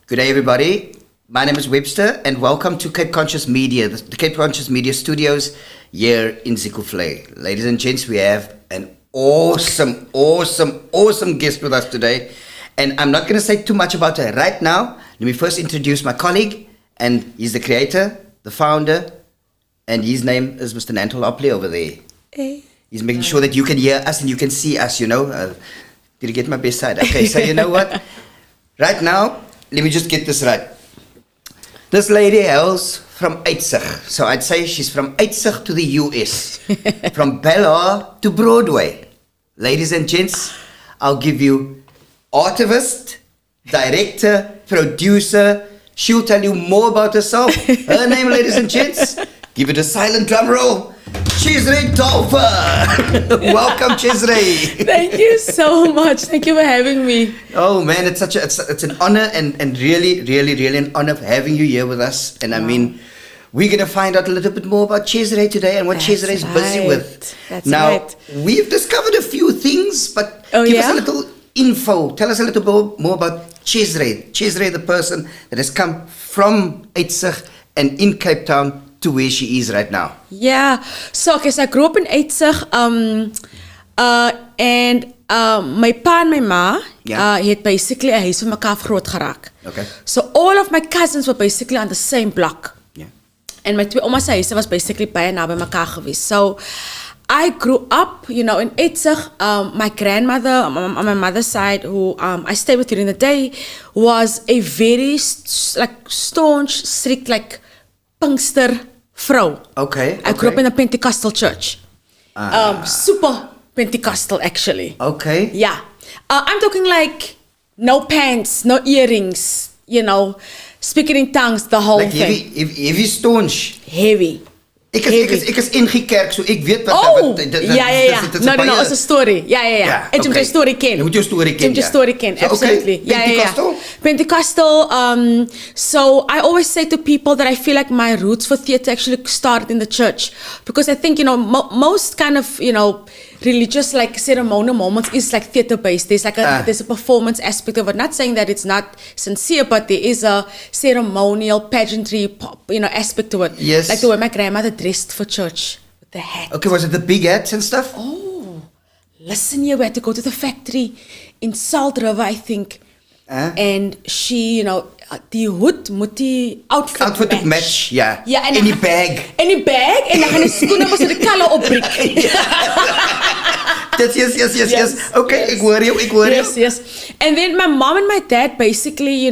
Good day, everybody. My name is Webster, and welcome to Cape Conscious Media, the Cape Conscious Media Studios here in Zikufle. Ladies and gents, we have an awesome guest with us today. And I'm not going to say too much about her right now. Let me first introduce my colleague, and he's the creator, the founder, and his name is Mr. Nantal Opley over there. Hey. He's making sure that you can hear us and you can see us, Did I get my best side? Okay, so you know what? Right now, let me just get this right. This lady hails from Uitsig. So I'd say she's from Uitsig to the US. From Belhar to Broadway. Ladies and gents, I'll give you artivist, director, producer. She'll tell you more about herself. Her name, ladies and gents, give it a silent drum roll. Chesray Dolpha. Welcome, Chesray. Thank you so much. Thank you for having me. Oh man, it's an honor and really an honor having you here with us. And I mean, we're gonna find out a little bit more about Chesray today and what Chesray is busy with. That's now, right. We've discovered a few things, but give us a little info. Tell us a little bit more about Chesray. Chesray, the person that has come from Uitsig and in Cape Town to where she is right now. Yeah. So I grew up in Uitsig. And my pa and my ma het basically 'n huis vir mekaar groot geraak. Okay. So all of my cousins were basically on the same block. Yeah. And my twee ouma se huise was basically baie naby mekaar gewees. So I grew up, in Uitsig. My grandmother on my mother's side, who I stayed with during the day, was a very staunch, strict, Pinkster vrou. Okay. I grew up in a Pentecostal church. Super Pentecostal, actually. Okay. Yeah. I'm talking no pants, no earrings, speaking in tongues, the whole thing. Heavy staunch. Heavy. Ek is ingekerk, so ek weet wat ja. No, it's a story. Ja. En jy moet jou story ken. Jy moet jou story ken. So, absolutely. Pentecostal? Pentecostal. So I always say to people that I feel like my roots for theatre actually started in the church, because I think most kind of religious ceremonial moments is theatre based. There's there's a performance aspect of it. Not saying that it's not sincere, but there is a ceremonial pageantry aspect to it. Yes. Like the way my grandmother dressed for church with the hat. Okay, was it the big hats and stuff? Oh, listen here, we had to go to the factory in Salt River, I think. And she, die hoed moet die outfit match. Ja. En die bag. En dan gaan die skoene mos die kalle opbreek. Yes. Okay, ek hoor jou. Yes. And then my mom and my dad basically,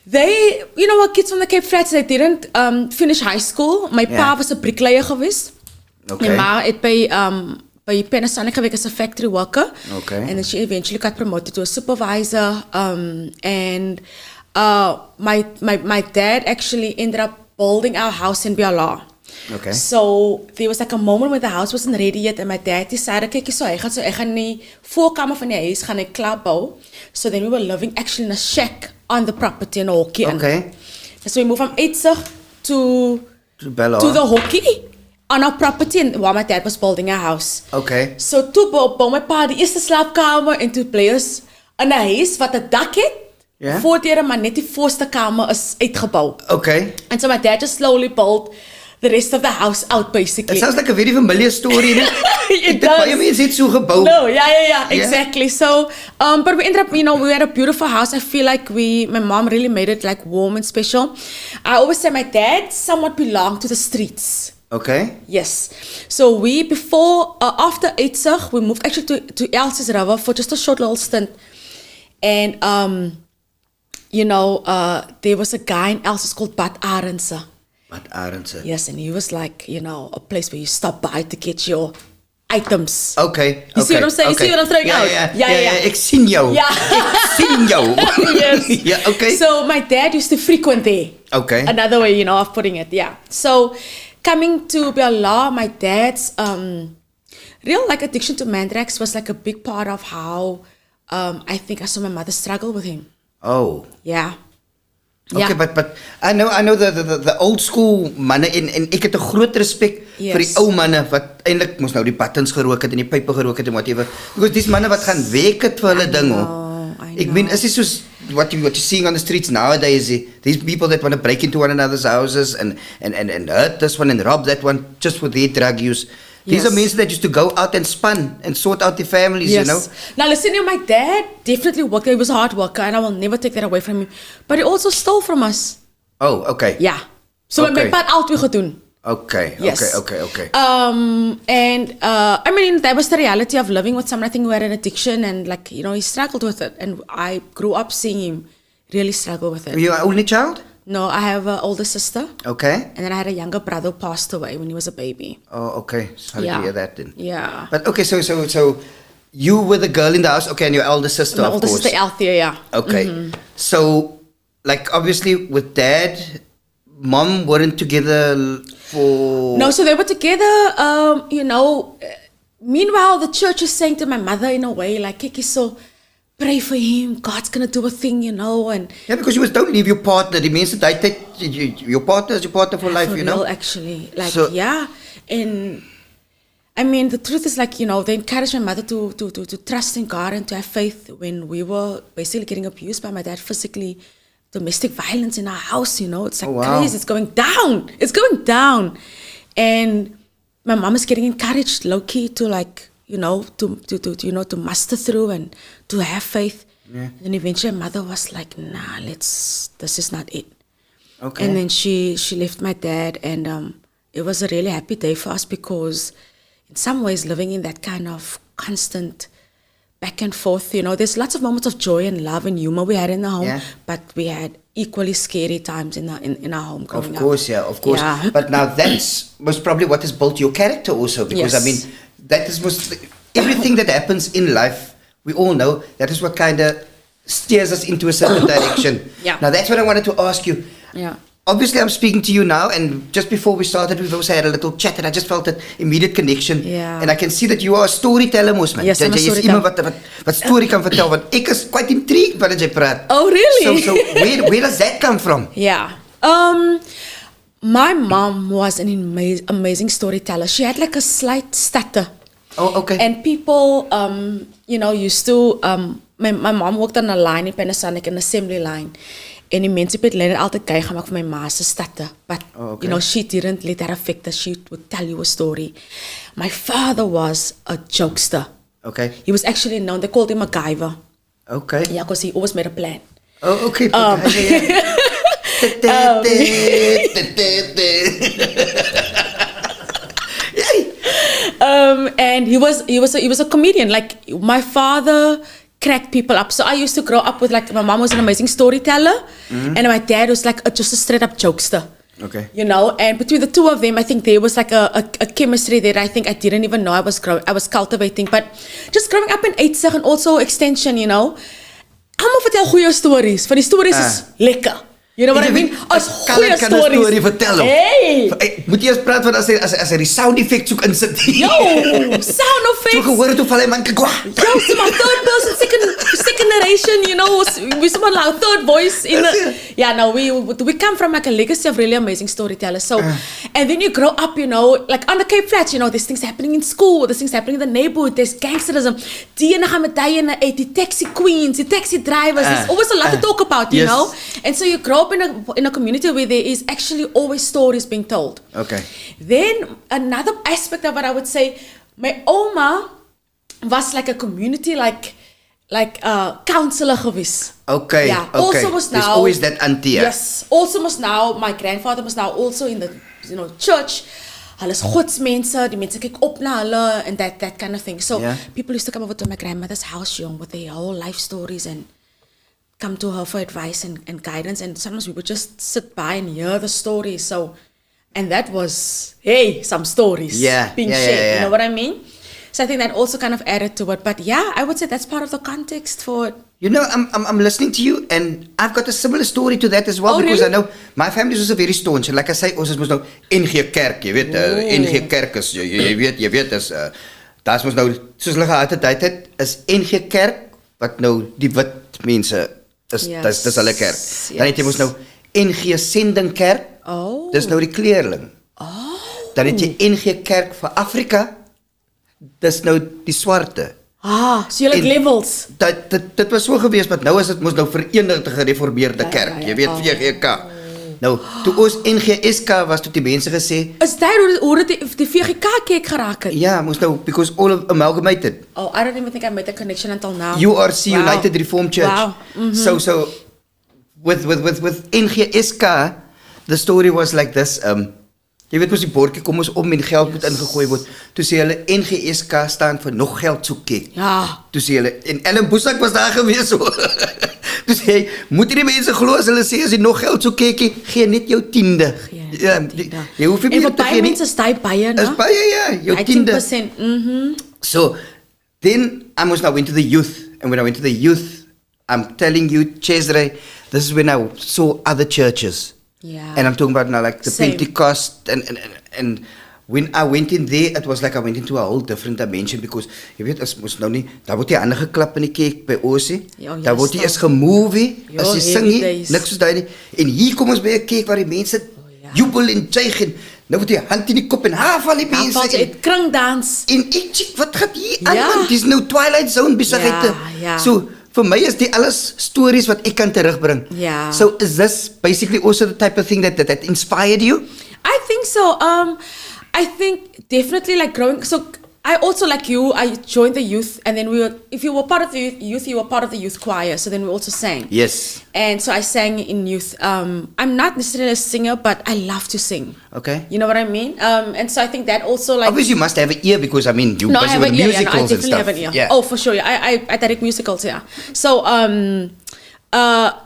they, were kids from the Cape Flats. They didn't finish high school. My pa was 'n bricklayer geweest. Okay. My ma het by Panasonic gewerk as a factory worker. Okay. And then she eventually got promoted to a supervisor. And my dad actually ended up building our house in Belhar. Okay. So there was a moment when the house wasn't ready yet, and my dad decided, ek gaan die voorkamer van die huis gaan ek klaar bou. So then we were living actually in a shack on the property in Hockey. Okay. So we moved from Uitsig to Belhar. To the Hockey on our property, and while my dad was building a house. Okay. So toe bou my pa die eerste slaapkamer en toe players in 'n huis wat 'n dak het. Yeah. Voordeur, maar net die voorste kamer is uitgebou. Okay. And so my dad just slowly built the rest of the house out, basically. It sounds like a very familiar story. It does. Baie mense het so gebou. No, yeah, exactly. So, but we ended up, we had a beautiful house. I feel like my mom really made it warm and special. I always say my dad somewhat belonged to the streets. Okay. Yes. So after Uitsig, we moved actually to Uitsig River for just a short little stint. And, there was a guy in Uitsig called Bad Arendse. Bad Arendse. Yes, and he was a place where you stop by to get your items. Okay. You see what I'm saying? You see what I'm throwing out? Yeah. Ek sien jou. Yeah. Ek sien jou. Yes. Yeah, okay. So my dad used to frequent there. Okay. Another way, of putting it. Yeah. So coming to Belhar, my dad's real addiction to mandrax was a big part of how I think I saw my mother struggle with him. Oh. Yeah. Okay, but I know the old school manne en ek het 'n groot respek vir die ou manne wat eintlik mos nou die buttons gerook het en die pype gerook het en whatever. Because dis manne wat gaan werk het vir hulle ding hoor. Ek meen is dit soos what you're seeing on the streets nowadays, these people that want to break into one another's houses and hurt this one and rob that one just for their drug use. These are men that used to go out and spun and sort out their families, you know. Now listen, my dad definitely worked. He was a hard worker, and I will never take that away from him. But he also stole from us. Oh, okay. Yeah. So my pad out we gedoen. Okay. Yes. Okay. And I mean, that was the reality of living with someone, I think, who had an addiction, and like, you know, he struggled with it. And I grew up seeing him really struggle with it. Were you an only child? No, I have an older sister. Okay. And then I had a younger brother who passed away when he was a baby. Oh, okay. Sorry to hear that then. Yeah. But okay, so you were the girl in the house, okay, and your elder sister, My of older course. sister Althea, yeah. Okay. So, like, obviously with dad, mom weren't together for... No, so they were together, you know. Meanwhile, the church is saying to my mother in a way, like, Kiki, so pray for him. God's going to do a thing, you know. And yeah, because you don't leave your partner. It means that your partner is your partner for life, for you know. real, actually. Like, so, yeah. And I mean, the truth is, like, you know, they encouraged my mother to trust in God and to have faith when we were basically getting abused by my dad physically. Domestic violence in our house, you know. It's like crazy. It's going down. It's going down. And my mom is getting encouraged low-key to, like, you know, to muster through and to have faith. Yeah. And then eventually my mother was like, nah, this is not it. Okay. And then she left my dad, and it was a really happy day for us, because in some ways living in that kind of constant back and forth, you know, there's lots of moments of joy and love and humor we had in the home, but we had equally scary times in our home growing up. Of course. Yeah. But now that's most probably what has built your character also, because I mean, that is everything that happens in life, we all know that is what kind of steers us into a certain direction. Yeah. Now that's what I wanted to ask you. Yeah. Obviously, I'm speaking to you now, and just before we started, we've also had a little chat, and I just felt that immediate connection. Yeah. And I can see that you are a storyteller, mos man. Yes, I'm a storyteller. Iemand wat story kan vertel, want ek is quite intrigued by wat jy praat. Oh, really? So where does that come from? Yeah. My mom was an amazing storyteller. She had like a slight stutter. Oh, okay. And people, you know, used to, my mom worked on a line in Panasonic, an assembly line. En die mense het Leonard altyd gey gemaak vir my ma se statte. But, you know, she didn't let that affect her. She would tell you a story. My father was a jokester. Okay. He was actually known, they called him MacGyver. Okay. Yeah, because he always made a plan. Oh, okay. And he was a comedian. Like, my father cracked people up. So I used to grow up with, like, my mom was an amazing storyteller, and my dad was like just a straight up jokester. Okay. You know, and between the two of them, I think there was like a chemistry that I think I didn't even know I was cultivating. But just growing up in Uitsig and also extension, you know, almal vertel goeie stories. Van die stories is lekker. You know what I mean? As goeie stories. Story vertel. Hey! Moet jy eers praat van as hy die sound effect soek insit. Yo! Sound effects! So gehoor het hoe val hy man gekwa. Yo, so my third person, second narration, you know, we someone like third voice in the... Yeah, no, we come from like a legacy of really amazing storytellers. So, and then you grow up, you know, like on the Cape Flats, you know, there's things happening in school, there's things happening in the neighborhood, there's gangsterism. Die ene gaan met die ene uit, die taxi queens, die taxi drivers, there's always a lot to talk about, you know? And so you grow up in a community where there is actually always stories being told. Okay. Then another aspect of it, I would say, my oma was like a community counselor gewees. Okay. Yeah. Okay. Also was now. There's always that auntie. Yes. Also was now. My grandfather was now also in the church. Hulle is godsmense, die mense kyk op na hulle and that kind of thing. So people used to come over to my grandmother's house, young, with their whole life stories and come to her for advice and guidance, and sometimes we would just sit by and hear the stories. So, and that was, some stories being shared, you know what I mean? So I think that also kind of added to it. But yeah, I would say that's part of the context for it. You know, I'm listening to you, and I've got a similar story to that as well, because really? I know my family is also very staunch. And like I say, ons is mos nou NG Kerk, jy weet, NG Kerk is, jy weet, is, daar's mos nou, soos hulle gehad het, is NG Kerk, wat nou die wit mense, dis hulle kerk. Dan het jy mos nou NG Sending Kerk, dis nou die kleerling. Dan het jy NG Kerk vir Afrika, dis nou die swarte. So jy like En levels. Dit was so gewees, maar nou is dit mos nou Verenigde Gereformeerde Kerk, jy weet, VGK. Nou, toe ons NGSK was, toe die mense gesê, Is dat hoe dit die VGK kerk geraak het? ja, mos nou, because all of amalgamated. Oh, I don't even think I made a connection until now. URC, Wow. United Reformed Church. Wow. So with NGSK, the story was like this. Jy weet mos die bordjie kom ons om en geld moet ingegooi word. Toe sê hulle NGSK staan vir nog geld soek kerk. Ja. Toe sê hulle en Ellen Boesak was daar gewees so. Toe sê hy, moet jy die mense glo as hulle sê as jy nog geld soek kerkie, gee net jou 10de. Ja, jy hoef nie En vir te baie gee nie. mense is daai baie, Is né? baie ja, jou 10de. 10%. So, then I was now into the youth. And when I went to the youth, I'm telling you, Chesray, this is when I saw other churches. Yeah. And I'm talking about now like the Same. Pentecost. And when I went in there, it was like I went into a whole different dimension. Because, jy weet, as mos nou nie, daar word die hande geklap in die kerk by ons, Ja, daar word nie yes, eens gemove, Ja, as jy sing heavy nie, days. niks soos daai nie. En hier kom ons by 'n kerk waar die mense jubel en juig en nou word die hand in die kop en val die mense. Val jy kringdans. En ek sê, wat gaan hier aan? Ja. Want dis nou Twilight Zone besigheid. Ja. So, vir my is die alles stories wat ek kan terugbring. Ja. So, is this basically also the type of thing that inspired you? I think so. I think definitely like growing. So I also like you. I joined the youth, and then if you were part of the youth, you were part of the youth choir. So then we also sang. Yes. And so I sang in youth. I'm not necessarily a singer, but I love to sing. Okay. You know what I mean? And so I think that also like. Obviously, you must have an ear because, I mean, you're No, I busy have with an ear. Yeah, no, I musicals and definitely stuff. have an ear. Yeah. Oh, for sure. Yeah, I direct musicals. Yeah. So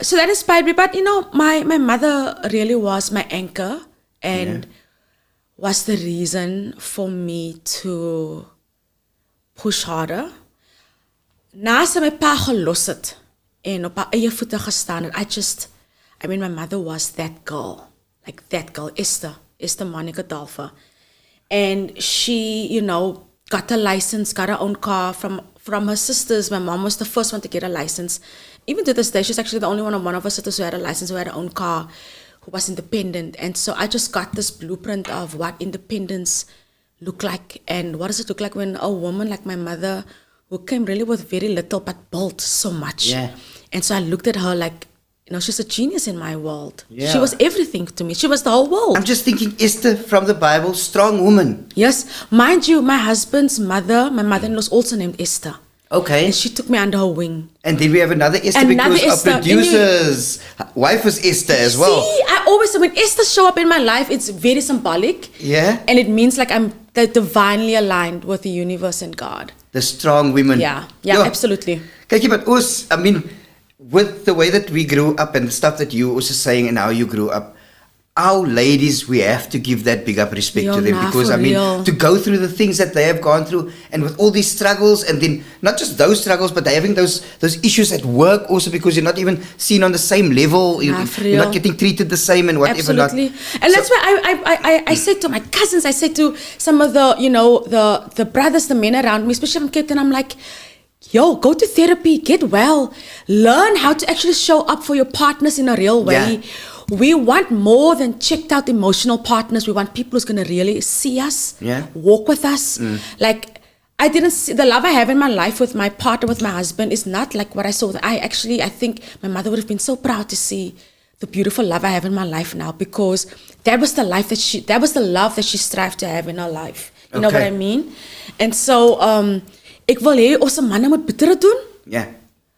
so that inspired me. But you know, my mother really was my anchor and was the reason for me to push harder. Na sy my pa gelos het en op haar eie voete gestaan het, I mean, my mother was that girl, like that girl, Esther Monica Dolpha. And she, you know, got a license, got her own car from her sisters. My mom was the first one to get a license. Even to this day, she's actually the only one of her sisters who had a license, who had her own car, who was independent. And so I just got this blueprint of what independence looked like and what does it look like when a woman like my mother, who came really with very little but built so much. Yeah. And so I looked at her like, you know, she's a genius in my world. Yeah. She was everything to me. She was the whole world. I'm just thinking, Esther from the Bible, strong woman. Yes. Mind you, my husband's mother, my mother-in-law is also named Esther. Okay. And she took me under her wing. And then we have another Esther Another because Esther. our producer's wife was Esther as well. See, I always, when Esther show up in my life, it's very symbolic. Yeah. And it means like I'm divinely aligned with the universe and God. The strong women. Yeah, absolutely. Kyk jy, but us, I mean, with the way that we grew up and the stuff that you also saying and how you grew up, our ladies, we have to give that big up respect Yo, to them nah, because, for I mean, real. to go through the things that they have gone through and with all these struggles and then not just those struggles, but having those issues at work also because you're not even seen on the same level, Nah, for you're not real. getting treated the same and whatever. Absolutely. And that's why I said to my cousins, I said to some of the, you know, the brothers, the men around me, especially from Cape Town, I'm like, yo, go to therapy, get well, learn how to actually show up for your partners in a real way. Yeah. We want more than checked out emotional partners. We want people who's going to really see us, walk with us. Like, I didn't see the love I have in my life with my partner, with my husband, is not like what I saw. I think my mother would have been so proud to see the beautiful love I have in my life now because that was the love that she strived to have in her life. You know what I mean? And so, ek wil hê ons manne moet beter doen. Yeah.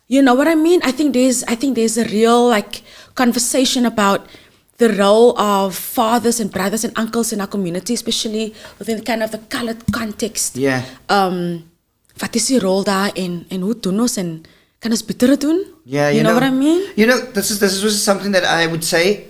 You know what I mean? I think there's a real like conversation about the role of fathers and brothers and uncles in our community, especially within kind of the colored context. Yeah. Wat is die rol daar en hoe doen ons en kan ons beter doen? Yeah, you know what I mean? You know, this is also something that I would say.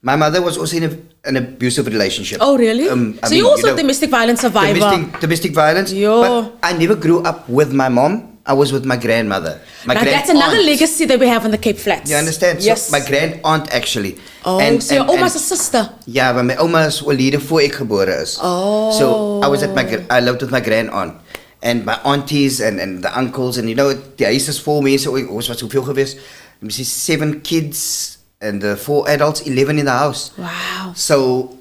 My mother was also in an abusive relationship. Oh, really? So you're also a domestic violence survivor. Domestic violence. Yo. But I never grew up with my mom. I was with my grandmother. Now that's another legacy that we have on the Cape Flats. You understand? Yes. So my grand aunt actually. Oh, so your oma's a sister. Yeah, but my oma is oorlede voor ek gebore is. Oh. So I lived with my grand aunt. And my aunties and the uncles and you know, die huis is vol mense, ons was soveel gewees. Let me see, 7 kids and 4 adults, 11 in the house. Wow. So,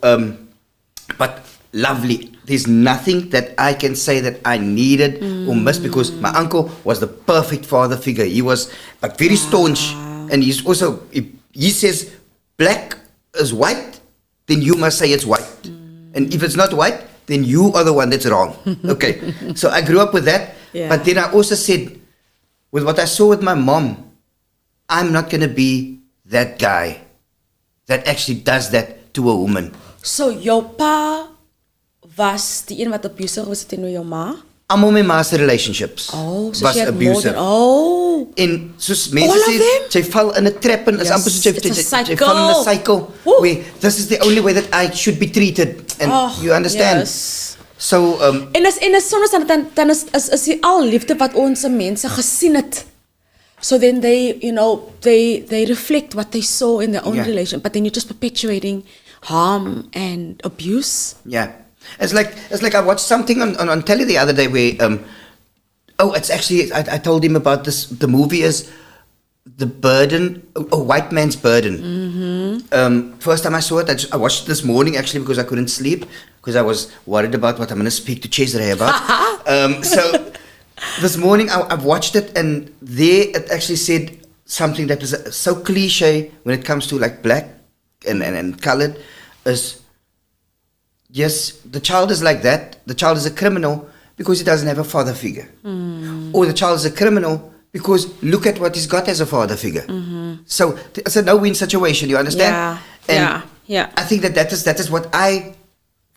but lovely. there's nothing that I can say that I needed or missed, because my uncle was the perfect father figure. He was but very staunch, and he's also, if he says black is white, then you must say it's white. And if it's not white, then you are the one that's wrong. Okay. So I grew up with that. Yeah. But then I also said, with what I saw with my mom, I'm not going to be that guy that actually does that to a woman. So jou pa was die een wat abusive was teenoor jou ma? Almal my ma's relationships Oh, so was she had abusive. more than, En soos mense All of sê, them? jy val in 'n trap en is Yes, amper soos jy it's a val in 'n cycle Woo. where this is the only way that I should be treated. And you understand? Yes. So En as soms dan is die al liefde wat ons mense gesien het. So then they, they reflect what they saw in their own Yeah. relation, but then you're just perpetuating harm and abuse. yeah, it's like I watched something on telly the other day where it's actually I told him about this. The movie is The Burden, a White Man's Burden. First time I saw it, I watched it this morning actually because I couldn't sleep because I was worried about what I'm going to speak to Chesray about. So this morning I've watched it, and there it actually said something that is so cliche when it comes to like black and colored is, yes, the child is like that. The child is a criminal because he doesn't have a father figure. Or the child is a criminal because look at what he's got as a father figure. So it's a no-win situation, you understand? Yeah, And yeah. I think that is what I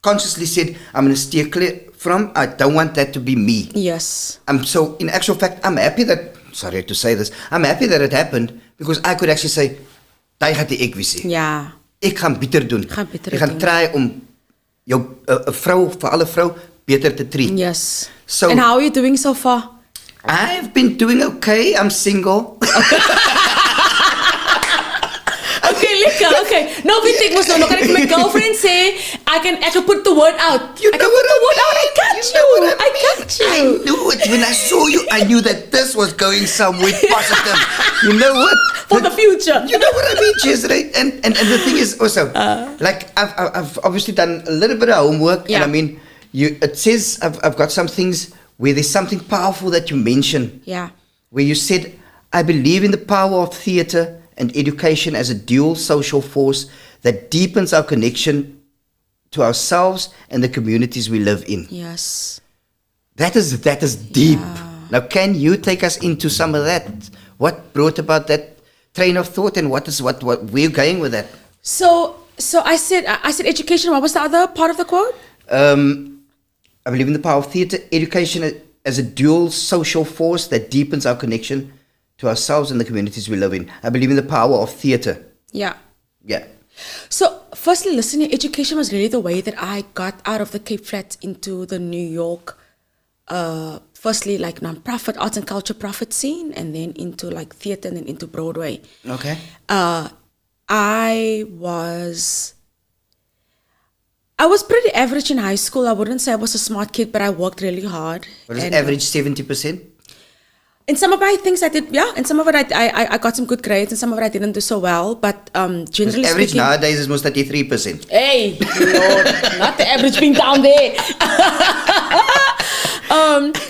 consciously said, I'm going to steer clear from. I don't want that to be me. Yes. So in actual fact, I'm happy that, sorry to say this, I'm happy that it happened because I could actually say, "Daai gaan ek wees." Ja. Ek gaan beter doen. Beter Ek gaan doen. try om jou 'n vrou, vir alle vrou beter te treat. Yes. So- and how are you doing so far? I've been doing okay. I'm single. Okay, lekker. Okay. No, we think mos nou kan ek my girlfriend say I can put the word out. You I know can what put the I word out. I mean? got You you. know what I I got you. I knew it. When I saw you, I knew that this was going somewhere positive. You know what? For the future. You know what I mean, Chesray? And the thing is also, like I've obviously done a little bit of homework, Yeah. and I mean, it says I've got some things where there's something powerful that you mention, Yeah. where you said, "I believe in the power of theatre and education as a dual social force that deepens our connection to ourselves and the communities we live in." Yes. That is deep. Now, can you take us into some of that? What brought about that train of thought, and what where you going with that? So I said education. What was the other part of the quote? I believe in the power of theatre, education as a dual social force that deepens our connection to ourselves and the communities we live in. I believe in the power of theatre. Yeah. Yeah. So, firstly, listening, education was really the way that I got out of the Cape Flats into the New York, firstly, like non-profit arts and culture profit scene, and then into like theatre, and then into Broadway. Okay. I was pretty average in high school. I wouldn't say I was a smart kid, but I worked really hard. What is And, average 70%? in some of my things I did, yeah. In some of it I got some good grades, and some of it I didn't do so well. But generally Average speaking, nowadays is most 33%. hey, Lord, not the average being down there.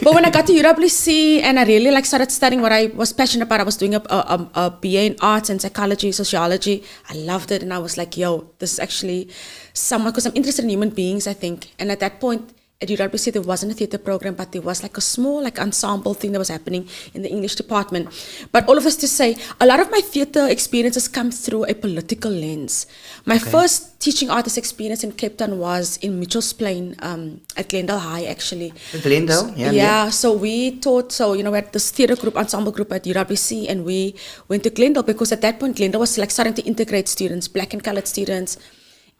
But when I got to UWC and I really started studying what I was passionate about, I was doing a BA in arts and psychology, sociology. I loved it, and I was like, yo, this is actually someone, because I'm interested in human beings, I think. And at that point at UWC, there wasn't a theatre program, but there was like a small ensemble thing that was happening in the English department. But all of this to say, a lot of my theatre experiences come through a political lens. My first teaching artist experience in Cape Town was in Mitchell's Plain at Glendale High, actually. Glendale? Yeah. So we taught, we had this theatre group, ensemble group at UWC, and we went to Glendale because at that point, Glendale was starting to integrate students, black and colored students.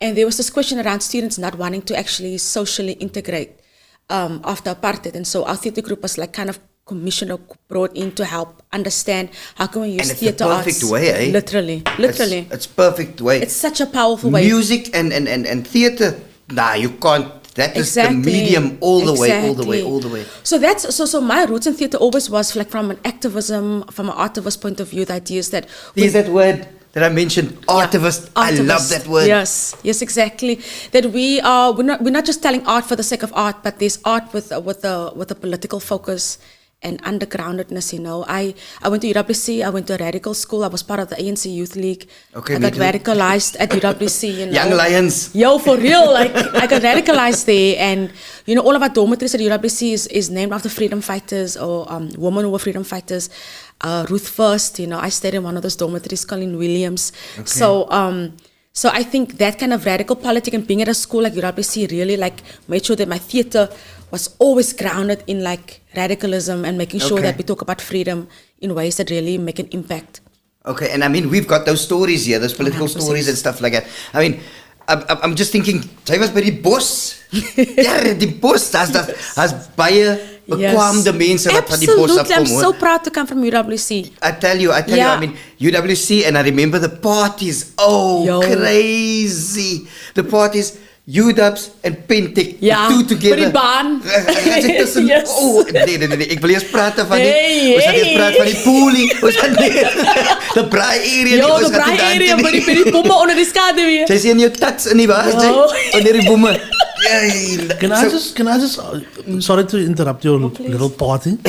And there was this question around students not wanting to actually socially integrate after apartheid. And so our theatre group was kind of commissioned or brought in to help understand how can we use And it's the theatre arts. perfect way, eh? Literally. It's perfect way. It's such a powerful way. Music and theatre, you can't. That is the medium all the way. So that's so my roots in theatre always was from an activism, from an artivist point of view. The idea is that There's that word, that I mentioned, artivist. I love that word. Yes, exactly. That we're not just telling art for the sake of art, but there's art with a political focus and undergroundedness. I went to UWC. I went to a radical school. I was part of the ANC Youth League. Okay, I got radicalized at UWC. Young Lions. Yo, for real. Like I got radicalized there, and all of our dormitories at UWC is named after freedom fighters or women who were freedom fighters. Ruth First, I stayed in one of those dormitories, Colin Williams. Okay. So I think that kind of radical politics and being at a school like UWC really made sure that my theatre was always grounded in radicalism and making sure that we talk about freedom in ways that really make an impact. Okay, and I mean, we've got those stories here, those political 100%. Stories and stuff like that. I mean, I'm just thinking, sy was by die bos. Ja, die bos, as baie bekwame mense wat van die bos afkom. I'm so proud to come from UWC. I tell you, I mean, UWC, and I remember the parties. Oh, crazy. The parties, UWs and Pentek, the two together. Vir die baan. Yes. Oh, nee, ek wil eers praat van die, ons gaan eers praat van die poolie, ons gaan the braai area. Yo, the braai area, by die bomme onder die skaduwee. Sy sien jou tats in die waas, onder die bomme. Can I just sorry to interrupt your little party.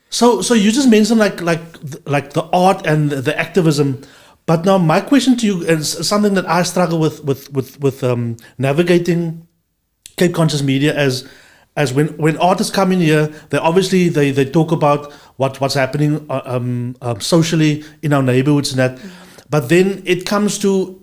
So you just mentioned like the art and the activism, but now my question to you is something that I struggle with navigating Cape Conscious Media as when artists come in here, they talk about what's happening socially in our neighborhoods and that, but then it comes to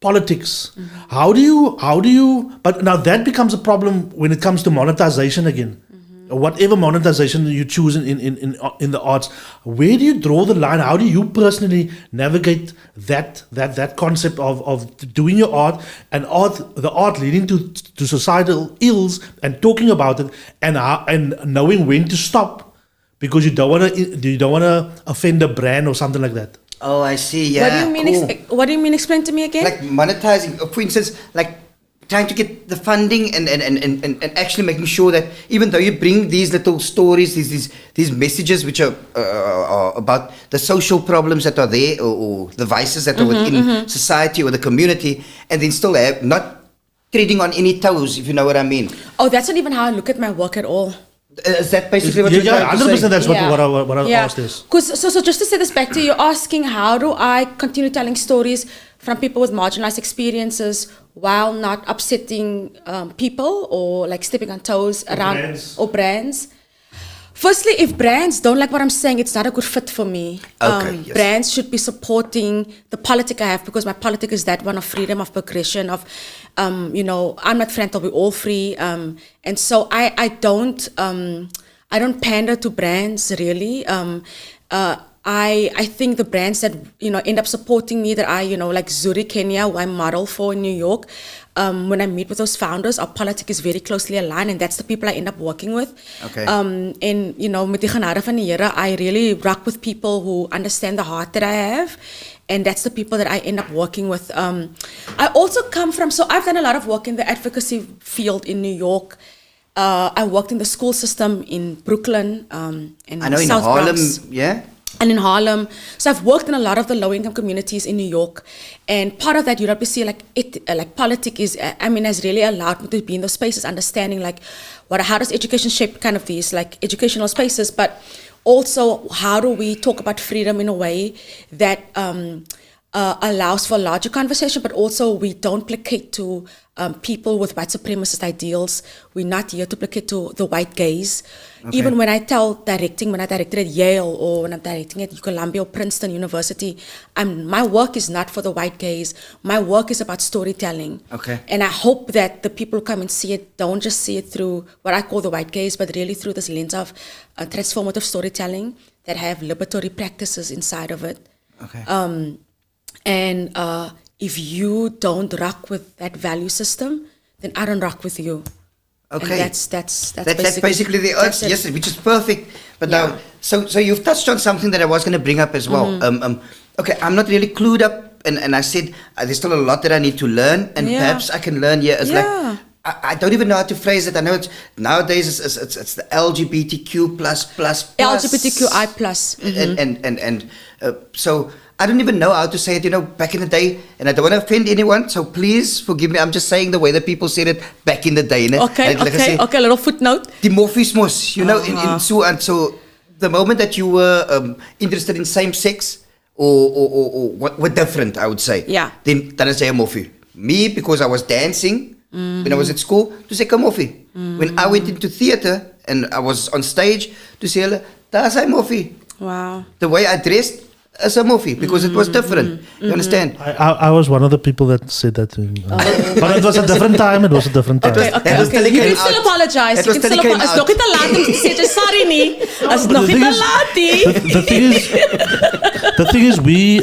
politics. How do you? But now that becomes a problem when it comes to monetization again. Whatever monetization you choose in the arts, where do you draw the line? How do you personally navigate that concept of doing your art and the art leading to societal ills and talking about it and knowing when to stop because you don't want to offend a brand or something like that. Oh, I see. Yeah. What do you mean? Explain to me again. Like monetizing, for instance, like trying to get the funding and actually making sure that even though you bring these little stories, these messages which are about the social problems that are there or the vices that are within society or the community, and then still not treading on any toes, if you know what I mean. Oh, that's not even how I look at my work at all. Is that basically what you're trying to say? 100% that's what I asked is. So just to say this back to you, you're asking how do I continue telling stories from people with marginalized experiences while not upsetting people or like stepping on toes around brands. Firstly, if brands don't like what I'm saying, it's not a good fit for me. Yes. Brands should be supporting the politic I have because my politic is that one of freedom, of progression, of, I'm not friend, we're all free. And so I don't pander to brands really. I think the brands that, end up supporting me that like Zuri, Kenya, who I model for in New York, when I meet with those founders, our politics is very closely aligned and that's the people I end up working with. Okay. And, met die genade van die Here, I really rock with people who understand the heart that I have. And that's the people that I end up working with. I also come from, so I've done a lot of work in the advocacy field in New York. I worked in the school system in Brooklyn, and I know South in Harlem, Bronx. yeah? And in Harlem. So I've worked in a lot of the low-income communities in New York. And part of that, UWC, like politics is, has really allowed me to be in those spaces, understanding how does education shape kind of these educational spaces, but also how do we talk about freedom in a way that allows for a larger conversation, but also we don't placate to people with white supremacist ideals. We're not here to placate to the white gaze. Okay. Even when I directed at Yale or when I'm directing at Columbia or Princeton University, my work is not for the white gaze. My work is about storytelling. Okay. And I hope that the people who come and see it don't just see it through what I call the white gaze, but really through this lens of transformative storytelling that have liberatory practices inside of it. Okay. And if you don't rock with that value system, then I don't rock with you. Okay. And that's basically the urge, yes, which is perfect. But now, so you've touched on something that I was going to bring up as well. Okay, I'm not really clued up, and I said there's still a lot that I need to learn, and perhaps I can learn here. It's like I don't even know how to phrase it. I know nowadays it's the LGBTQ plus. LGBTQI plus. And so I don't even know how to say it, back in the day, and I don't want to offend anyone, so please forgive me. I'm just saying the way that people said it back in the day. Okay, a little footnote. Dimorphismus, in so and so. The moment that you were interested in same sex or were different, I would say. Yeah. Then I say morphe. Me, because I was dancing when I was at school, to say morphe. When I went into theater and I was on stage, to say that's a morphe. Wow. The way I dressed as a morphe, because it was different. You understand? I was one of the people that said that to me. But it was a different time. Okay. You can still apologize. You can still apologize. As nog nie te laat om te sê sorry nie. As nog nie te laat nie. The thing is, we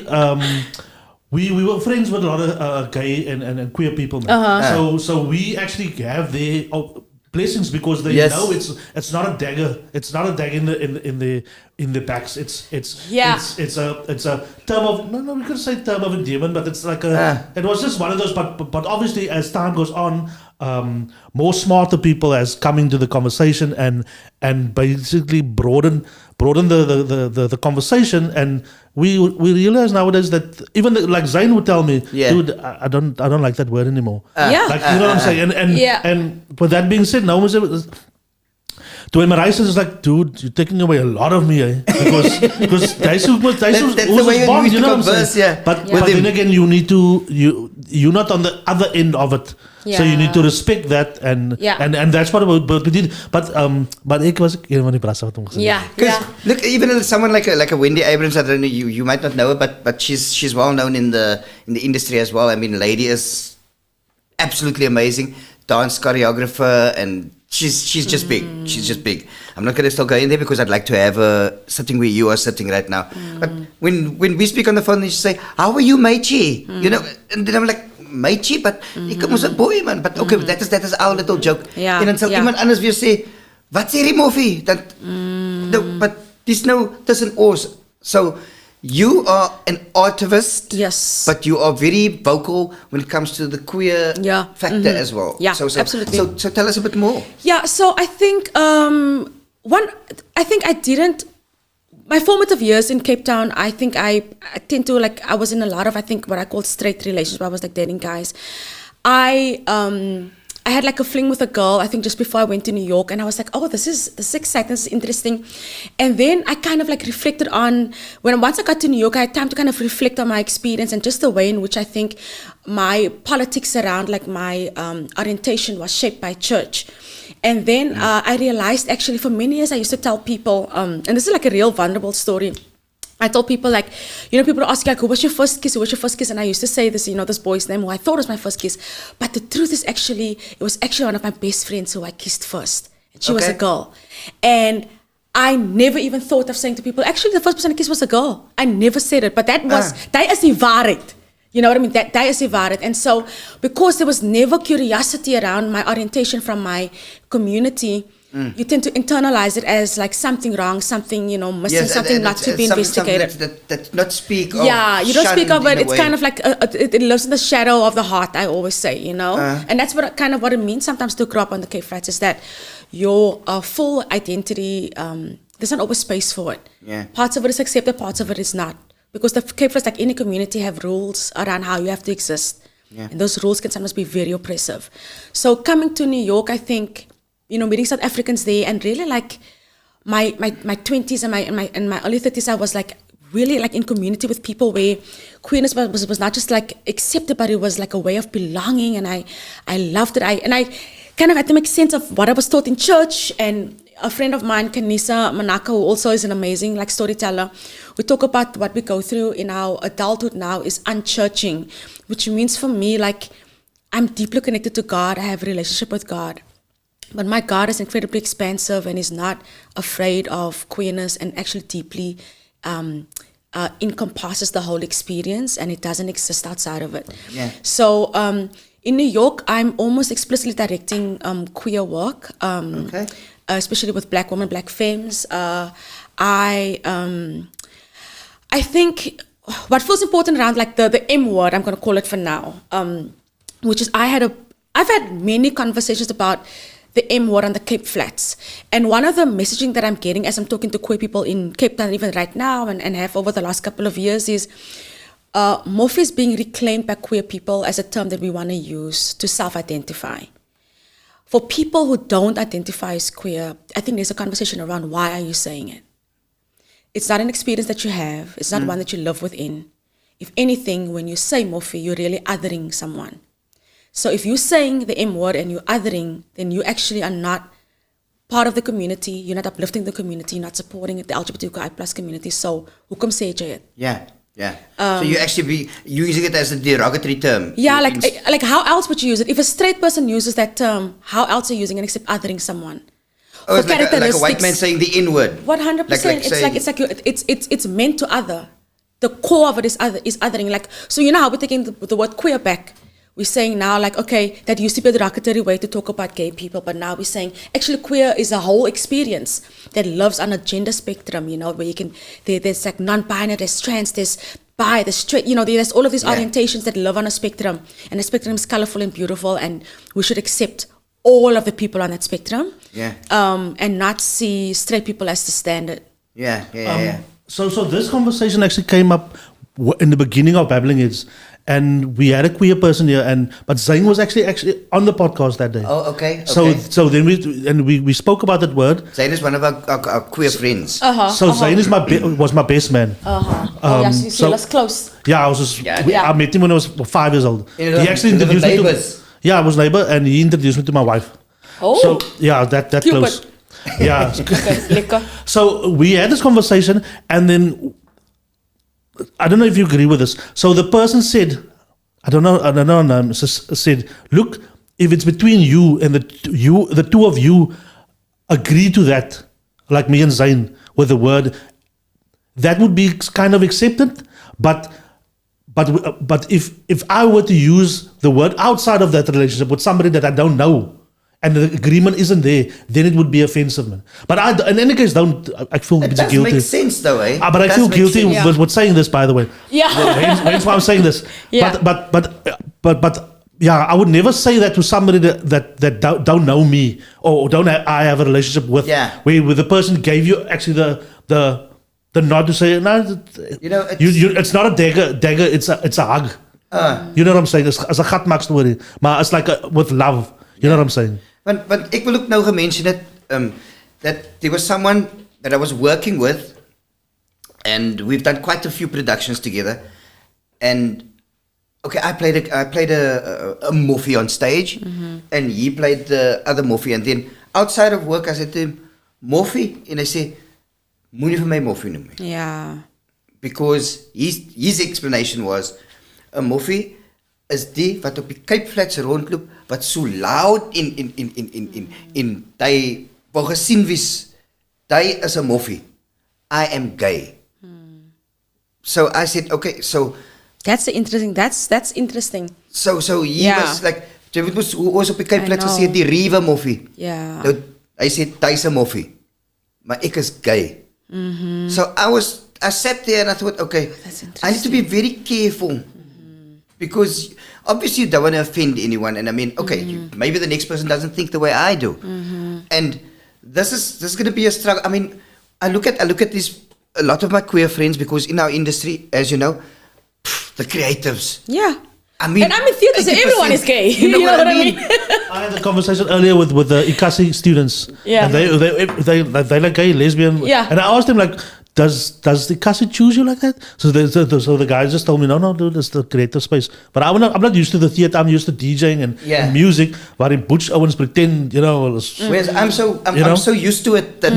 were friends with a lot of gay and queer people. So we actually have their blessings, because they know it's not a dagger. It's not a dagger in the backs. It's a term of we could say term of endearment, but it's like it was just one of those. But obviously, as time goes on, more smarter people has come into the conversation and basically broaden the conversation, and we realize nowadays that even like Zayn would tell me, dude, I don't like that word anymore. Like, you know what I'm saying? And with that being said, now to embrace is like, dude, you're taking away a lot of me, because that's the way you know what I'm saying? But then again, you're not on the other end of it. So you need to respect that, and that's what we did. But ek was een van die brasse wat hom gesê. Because look, even someone like a Wendy Abrams, I don't know, you might not know her, but she's well known in the industry as well. I mean, lady is absolutely amazing, dance choreographer, and she's just big. She's just big. I'm not gonna still go in there because I'd like to have her sitting where you are sitting right now. But when we speak on the phone, she say, "How are you, matey?" And then I'm like, matey, but ek mos 'n boy man, but okay, that is our little joke. En dan sal iemand anders weer sê, "Wat sê die moffie?" But dis nou tussen ons. So you are an activist, yes, but you are very vocal when it comes to the queer factor as well. So absolutely. So tell us a bit more. So I think I didn't. My formative years in Cape Town, I think I tend to I was in a lot of what I call straight relationships. I was dating guys. I had a fling with a girl, I think just before I went to New York, and I was like, oh, this is exciting, this is interesting. And then I kind of reflected on, once I got to New York, I had time to kind of reflect on my experience and just the way in which I think my politics around my orientation was shaped by church. And then I realized actually for many years I used to tell people, and this is a real vulnerable story. I told people people ask who was your first kiss? Who was your first kiss? And I used to say this, this boy's name who I thought was my first kiss. But the truth is it was actually one of my best friends who I kissed first. And she was a girl. And I never even thought of saying to people, actually the first person I kissed was a girl. I never said it, but that is die waarheid. You know what I mean? That is die waarheid. And so because there was never curiosity around my orientation from my community, you tend to internalize it as something wrong, something, missing, something not to be investigated. That not speak of. Yeah, you don't speak of it. It's kind of it lives in the shadow of the heart, I always say, And that's what it means sometimes to grow up on the Cape Flats, is that your full identity, there's not always space for it. Yeah. Parts of it is accepted, parts of it is not. Because the Cape Flats, like any community, have rules around how you have to exist. Yeah. And those rules can sometimes be very oppressive. So coming to New York, I think, meeting South Africans there, and really my 20s and my early 30s, I was really in community with people where queerness was not just accepted, but it was a way of belonging, and I loved it. I kind of had to make sense of what I was taught in church. And a friend of mine, Kanisa Manaka, who also is an amazing storyteller, we talk about what we go through in our adulthood now is unchurching, which means for me I'm deeply connected to God. I have a relationship with God. But my God is incredibly expansive and is not afraid of queerness, and actually deeply encompasses the whole experience, and it doesn't exist outside of it. Yeah. So in New York, I'm almost explicitly directing queer work, especially with Black women, Black femmes. I think what feels important around the M word, I'm going to call it for now, which is I had I've had many conversations about the M word on the Cape Flats. And one of the messaging that I'm getting as I'm talking to queer people in Cape Town, even right now, and have over the last couple of years, is morphe is being reclaimed by queer people as a term that we want to use to self-identify. For people who don't identify as queer, I think there's a conversation around why are you saying it? It's not an experience that you have. It's not one that you live within. If anything, when you say morphe, you're really othering someone. So if you're saying the M word and you're othering, then you actually are not part of the community. You're not uplifting the community. You're not supporting the LGBTQI plus community. So hoekom sê jy it? Yeah. So you actually be using it as a derogatory term. Yeah, like how else would you use it? If a straight person uses that term, how else are you using it except othering someone? Oh, it's like a white man saying the N word. 100%. It's meant to other. The core of it is othering. Like, so you know how we're taking the word queer back. We're saying now, like, okay, that used to be a derogatory way to talk about gay people, but now we're saying actually queer is a whole experience that lives on a gender spectrum, you know, where you can, there's like non-binary, there's trans, there's bi, there's straight, you know, there's all of these orientations that live on a spectrum, and the spectrum is colorful and beautiful, and we should accept all of the people on that spectrum, and not see straight people as the standard. So this conversation actually came up in the beginning of Babbling Heads, and we had a queer person here, but Zayn was actually on the podcast that day. Oh, okay. So then we spoke about that word. Zayn is one of our queer friends. So Zayn is was my best man. Yes, you see us close. Yeah, I met him when I was 5 years old. He actually introduced me to. Yeah, I was neighbor, and he introduced me to my wife. Oh. So yeah, that Cupid. close. Yeah. Lekker. So we had this conversation, and then I don't know if you agree with this. So the person said, I don't know, said, look, if it's between you and the two of you agree to that, like me and Zayn with the word, that would be kind of accepted. But if I were to use the word outside of that relationship with somebody that I don't know, and the agreement isn't there, then it would be offensive, man. But I, in any case, I feel it does guilty. Make sense, though, eh? But I feel guilty with saying this, by the way. Yeah. Hence why I'm saying this. Yeah. But yeah, I would never say that to somebody that don't know me or I have a relationship with. Yeah. Where the person gave you actually the nod to say, no, you know, it's not a dagger, it's a hug. You know what I'm saying? It's a gat maak story, maar it's like with love. You know what I'm saying? But ek wil ook nou gemention het that there was someone that I was working with, and we've done quite a few productions together. And okay, I played a morphe on stage, and he played the other morphe. And then outside of work, I said to him, "Morphe," and I said, "Moenie vir my morphe noem nie." Yeah. Because his explanation was, a morphe is die wat op die Cape Flats rondloop, wat so loud in die wou gesien wees, die is 'n morphe. I am gay. So I said, okay, so that's interesting. So he was like, jy weet mos hoe ons op die Cape Flats gesê die Riva morphe. Yeah. Nou, hy sê hy's 'n morphe, maar ek is gay. So I sat there and I thought, okay, I need to be very careful. Because obviously you don't want to offend anyone, and I mean, okay, maybe the next person doesn't think the way I do, and this is going to be a struggle. I mean, I look at a lot of my queer friends, because in our industry, as you know, the creatives. Yeah. I mean, and I'm in theatre, so everyone is gay. You know what I mean? I had a conversation earlier with the Ikasi students. Yeah. And they like gay, lesbian. Yeah. And I asked them, like, does the Ikasi choose you like that? So the guys just told me, no, dude, it's the creative space. But I'm not used to the theatre. I'm used to DJing and music. But in Butch Owens pretend, you know. Whereas I'm so used to it that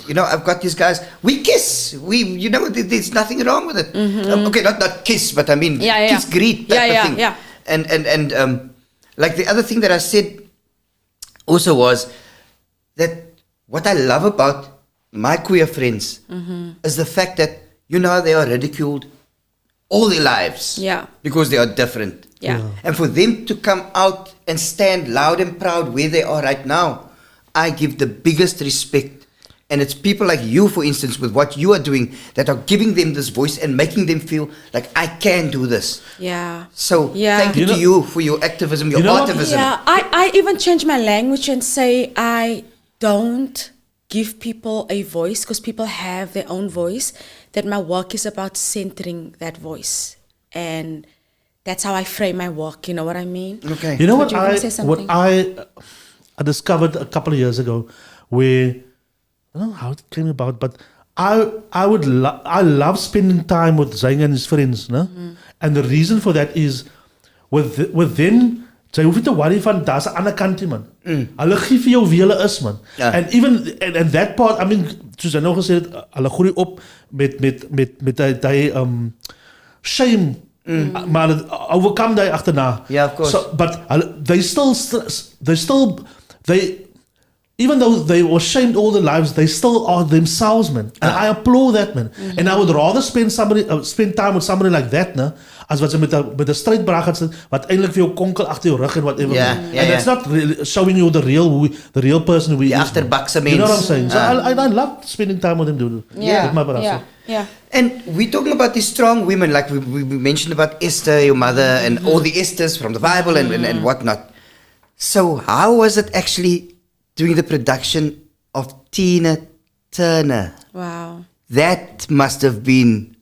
you know, I've got these guys. We kiss. You know, there's nothing wrong with it. Okay, not kiss, but I mean kiss, greet, that thing. Yeah. And like the other thing that I said also was that what I love about my queer friends is the fact that, you know, they are ridiculed all their lives because they are different. And for them to come out and stand loud and proud where they are right now, I give the biggest respect And it's people like you, for instance, with what you are doing, that are giving them this voice and making them feel like, I can do this. Yeah. So Yeah. thank you to you for your activism, your You know what? artivism. Yeah, I even change my language and say I don't give people a voice because people have their own voice, that my work is about centering that voice. And that's how I frame my work, you know what I mean? Okay. You know But what you were gonna say something. I discovered a couple of years ago, where I don't know how it came about, but I love spending time with Zang and his friends, no? And the reason for that is with them, jy hoef nie te worry van daar's 'n ander kant nie, man. Hulle gee vir jou wie hulle is, man. Ja. And even and that part, I mean, soos hy nou gesê het, hulle groei op met daai shame. Maar het overcome daai agterna. Yeah, of course. So, but they still even though they were shamed all their lives, they still are themselves, man. And I applaud that, man. And I would rather spend time with somebody like that, no, as wat jy met 'n strydbraker sit wat eintlik vir jou konkel agter jou rug en whatever. Ja, man. ja, And ja. it's not really showing you the real person who he Die is. man. agterbakse You know what I'm mens. saying? So I love spending time with him, dude. With my brother. Yeah, yeah. And we're talking about these strong women, like we mentioned about Esther, your mother, and all the Esthers from the Bible and whatnot. So how was it actually doing the production of Tina Turner? Wow. That must have been,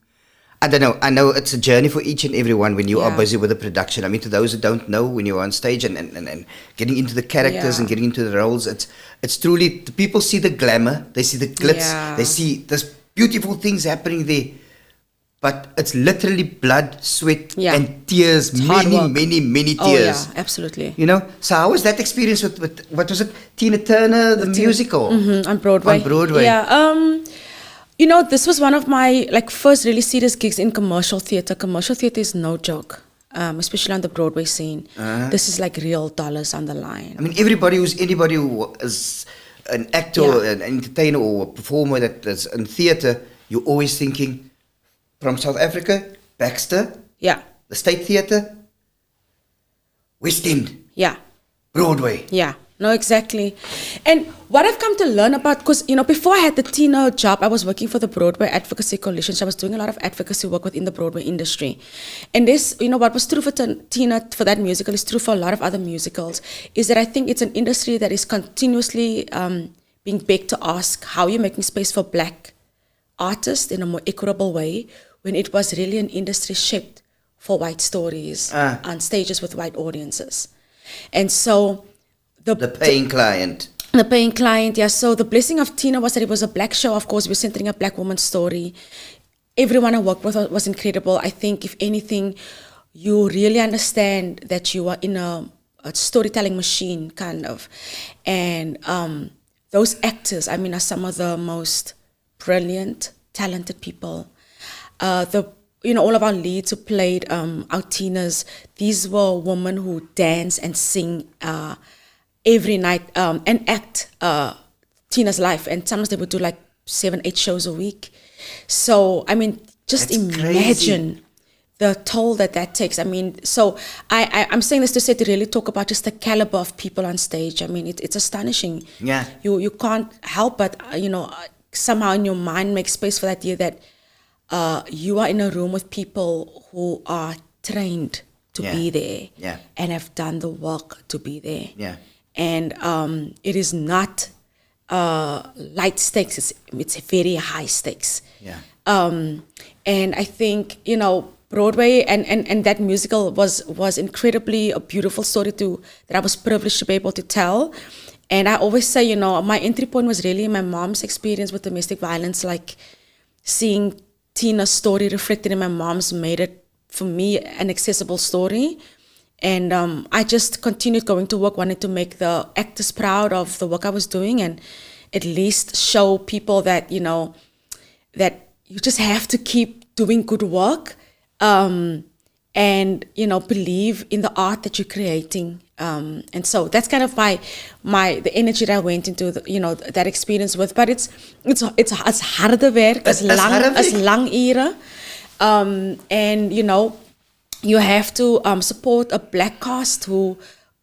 I don't know. I know it's a journey for each and every one when you are Yeah. busy with the production. I mean, to those who don't know, when you're on stage and getting into the characters Yeah. and getting into the roles, it's truly, the people see the glamour, they see the glitz, Yeah. they see this beautiful things happening there. But it's literally blood, sweat, Yeah. and tears, hard many, work. many Oh tears. yeah, absolutely. You know, so how was that experience with what was it, Tina Turner, the musical? On Broadway. On Broadway. Yeah. You know, this was one of my first really serious gigs in commercial theater. Commercial theater is no joke, especially on the Broadway scene. This is like real dollars on the line. I mean, anybody who is an actor, or Yeah. an entertainer, or a performer that is in theatre, you're always thinking from South Africa, Baxter, Yeah, the State Theatre, West End, yeah. Broadway. Yeah, no, exactly. And what I've come to learn about, because, before I had the Tina job, I was working for the Broadway Advocacy Coalition. So I was doing a lot of advocacy work within the Broadway industry. And this, what was true for Tina, for that musical, is true for a lot of other musicals, is that I think it's an industry that is continuously being begged to ask how you're making space for Black artists in a more equitable way, when it was really an industry shaped for white stories on stages with white audiences. And so The paying client. the paying client, yeah. So the blessing of Tina was that it was a Black show. Of course, we're centering a Black woman's story. Everyone I worked with was incredible. I think, if anything, you really understand that you are in a storytelling machine, kind of. And those actors, I mean, are some of the most brilliant, talented people. All of our leads who played our Tinas, these were women who dance and sing every night and act Tina's life. And sometimes they would do 7-8 shows a week. So, I mean, just That's imagine crazy. the toll that takes. I mean, so I'm saying this to say, to really talk about just the caliber of people on stage. I mean, it's astonishing. Yeah. You can't help but, somehow in your mind make space for that idea that you are in a room with people who are trained to Yeah. be there, Yeah. and have done the work to be there. Yeah. And it is not light stakes, it's very high stakes. Yeah. And I think, Broadway and that musical was incredibly a beautiful story that I was privileged to be able to tell. And I always say, my entry point was really my mom's experience with domestic violence, seeing Tina's story reflected in my mom's made it, for me, an accessible story. And I just continued going to work, wanting to make the actors proud of the work I was doing, and at least show people that, that you just have to keep doing good work, and, believe in the art that you're creating. And so that's kind of the energy that I went into, that experience with. But it's harde werk, it's lang ure. And, you have to support a Black cast who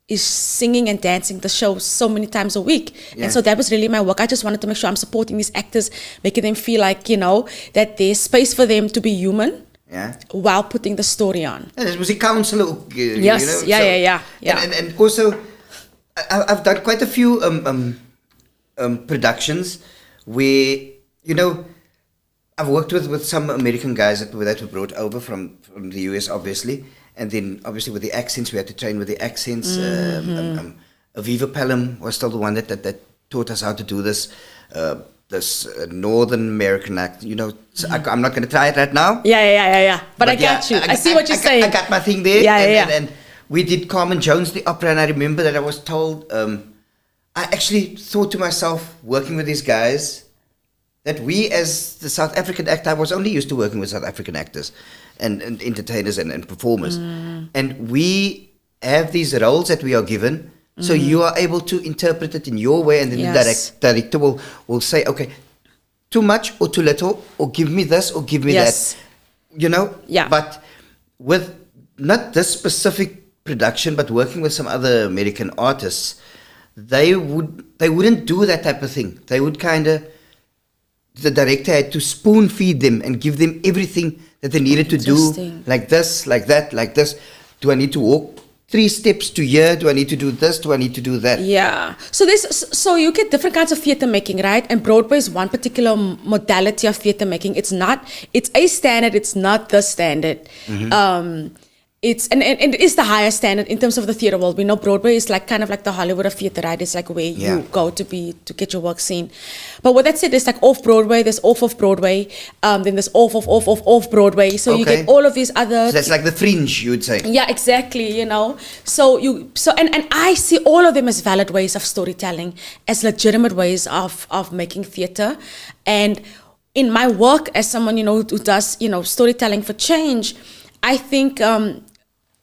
is singing and dancing the show so many times a week. Yeah. And so that was really my work. I just wanted to make sure I'm supporting these actors, making them feel like, that there's space for them to be human. Yeah. While putting the story on. And it was a counselor. Yes, yeah. And also, I've done quite a few productions where, I've worked with some American guys that were brought over from the US, obviously. And then, obviously, with the accents, we had to train with the accents. Aviva Pelham was still the one that taught us how to do this. This Northern American act, so I'm not going to try it right now. Yeah. But I got you. I see what you're saying. I got my thing there. Yeah. And we did Carmen Jones, the opera, and I remember that I was told, I actually thought to myself, working with these guys, that we as the South African actor, I was only used to working with South African actors and entertainers and performers. And we have these roles that we are given. So you are able to interpret it in your way, and then the director will say, okay, too much or too little, or give me this or give me that. Yeah. But with not this specific production, but working with some other American artists, they wouldn't do that type of thing. They would the director had to spoon feed them and give them everything that they needed to do, like this, like that, like this. Do I need to walk 3 steps to here? Do I need to do this? Do I need to do that? Yeah. So you get different kinds of theater making, right? And Broadway is one particular modality of theater making. It's a standard. It's not the standard. And it is the highest standard in terms of the theater world. We know Broadway is kind of like the Hollywood of theater, right? It's like where you go to get your work seen. But with that said, there's off Broadway, there's off of Broadway, then there's off Broadway. So you get all of these other. So that's like the fringe, you would say. Yeah, exactly. So I see all of them as valid ways of storytelling, as legitimate ways of making theater. And in my work as someone who does storytelling for change, I think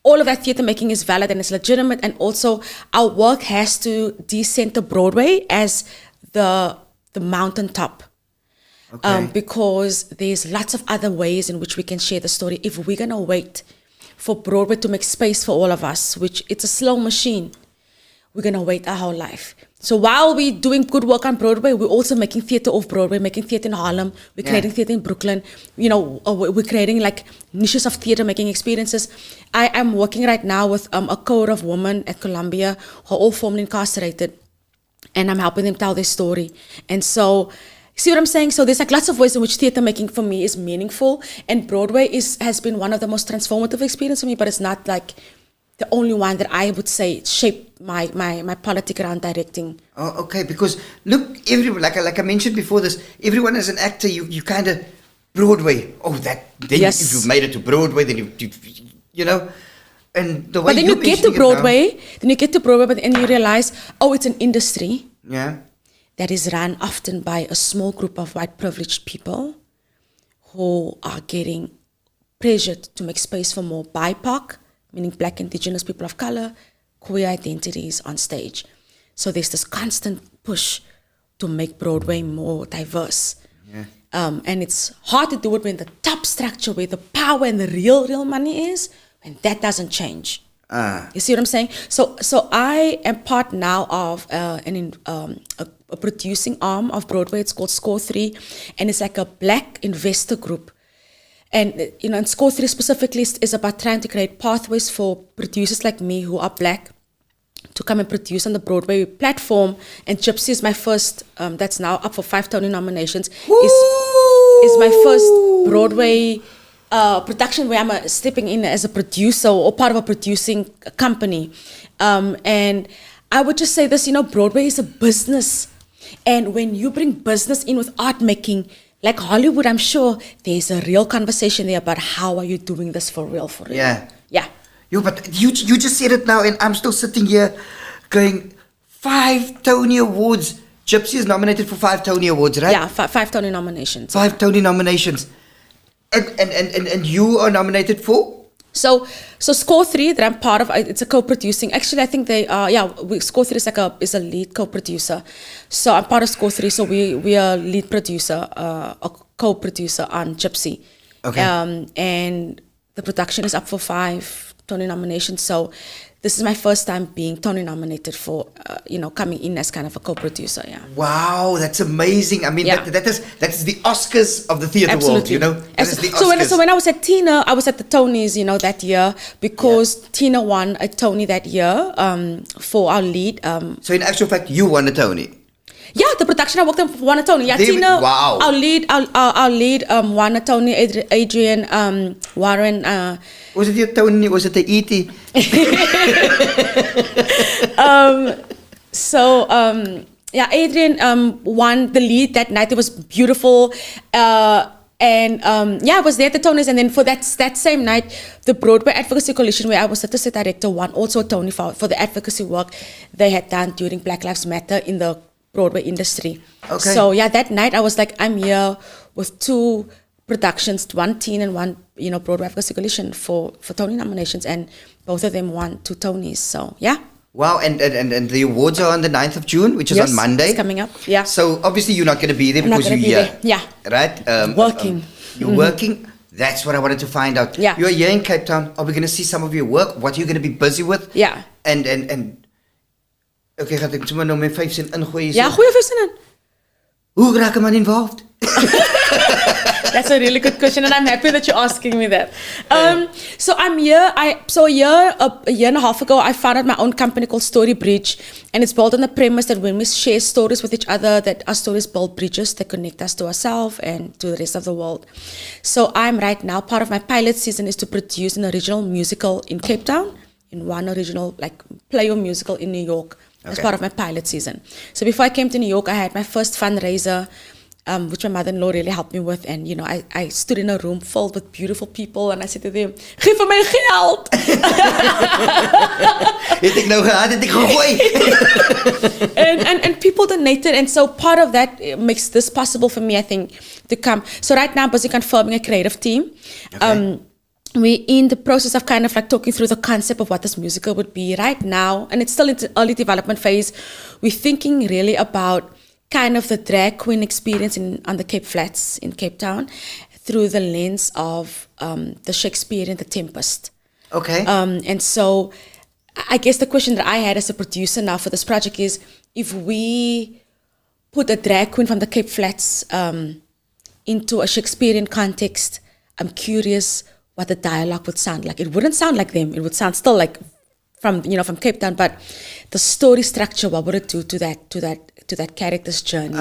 all of that theater making is valid and it's legitimate, and also our work has to decenter Broadway as the mountaintop. Because there's lots of other ways in which we can share the story. If we're gonna wait for Broadway to make space for all of us, which it's a slow machine, we're gonna wait our whole life. So while we're doing good work on Broadway, we're also making theater off Broadway, making theater in Harlem, we're creating theater in Brooklyn, we're creating niches of theater making experiences. I am working right now with a cohort of women at Columbia who are all formerly incarcerated, and I'm helping them tell their story. And so, see what I'm saying? So there's lots of ways in which theater making for me is meaningful, and Broadway has been one of the most transformative experiences for me, but it's not the only one that I would say shaped my politic around directing. Oh, okay. Because look, everyone, like I mentioned before this, everyone as an actor, you kind of Broadway. Oh, that then if you've made it to Broadway, then you and the way. But then you get to Broadway, but then you realize, it's an industry. Yeah. That is run often by a small group of white privileged people who are getting pressured to make space for more BIPOC, meaning Black, Indigenous, people of color, queer identities on stage. So there's this constant push to make Broadway more diverse. Yeah. And it's hard to do it when the top structure, where the power and the real money is, when that doesn't change. You see what I'm saying? So I am part now of a producing arm of Broadway. It's called Score 3, and it's like a Black investor group. And, and Score 3 specifically is about trying to create pathways for producers like me who are Black to come and produce on the Broadway platform. And Gypsy is my first, that's now up for 5 Tony nominations, is my first Broadway production where I'm stepping in as a producer or part of a producing company. And I would just say this, Broadway is a business. And when you bring business in with art making, like Hollywood, I'm sure there's a real conversation there about how are you doing this for real. Yeah. But you just said it now, and I'm still sitting here going, 5 Tony Awards. Gypsy is nominated for 5 Tony Awards, right? Yeah, 5 Tony nominations. 5 Tony nominations. And you are nominated for? So Score 3 that I'm part of, it's a co-producing. Actually, I think they are, Score 3 is a lead co-producer. So I'm part of Score 3, so we are lead producer, a co-producer on Gypsy. Okay. And the production is up for 5 Tony nominations. So this is my first time being Tony nominated for, coming in as kind of a co-producer. Yeah. Wow, that's amazing. I mean, Yeah. that is the Oscars of the theatre world, Absolutely. That is the So Oscars. when I was at Tina, I was at the Tonys, that year, because Tina won a Tony that year for our lead. So in actual fact, you won a Tony. Yeah, the production I worked on won a Tony. Yeah, David, Tina, wow. our lead won a Tony. Adrian Warren. Was it your Tony? Was it the E.T.? Adrian won the lead that night. It was beautiful. I was there at the Tonys, and then for that same night, the Broadway Advocacy Coalition, where I was artistic director, won also a Tony for the advocacy work they had done during Black Lives Matter in the Broadway industry. Okay. So that night I was like, I'm here with 2 productions, one teen and one, Broadway Advocacy Coalition for Tony nominations, and both of them won 2 Tonys. So yeah. Wow, and the awards are on the 9th of June, which is Yes, on Monday. it's coming up, yeah. So obviously you're not going to be there I'm not because you're gonna be here. there, yeah. Right? Working. You're working. That's what I wanted to find out. Yeah. You're here in Cape Town. Are we going to see some of your work? What are you going to be busy with? Yeah. And okay, gaan ek sommer nou my 5 sin ingooi. Ja, goeie versinning. Hoe raak 'n man involved? That's a really good question, and I'm happy that you're asking me that. So I'm here. A year and a half ago, I founded my own company called StoryBridge, and it's built on the premise that when we share stories with each other, that our stories build bridges that connect us to ourselves and to the rest of the world. So I'm right now, part of my pilot season is to produce an original musical in Cape Town, in one original play or musical in New York. As Okay. part of my pilot season. So before I came to New York, I had my first fundraiser, which my mother-in-law really helped me with. And, I stood in a room filled with beautiful people and I said to them, geef vir my geld! Het ek nou gehad, het ek gegooi. and people donated. And so part of that makes this possible for me, I think, to come. So right now I'm busy confirming a creative team. Okay. We're in the process of kind of talking through the concept of what this musical would be right now, and it's still in the early development phase. We're thinking really about kind of the drag queen experience on the Cape Flats in Cape Town through the lens of the Shakespearean The Tempest. Okay. And so I guess the question that I had as a producer now for this project is, if we put a drag queen from the Cape Flats into a Shakespearean context, I'm curious what the dialogue would sound like. It wouldn't sound like them. It would sound still like from Cape Town, but the story structure, what would it do to that character's journey?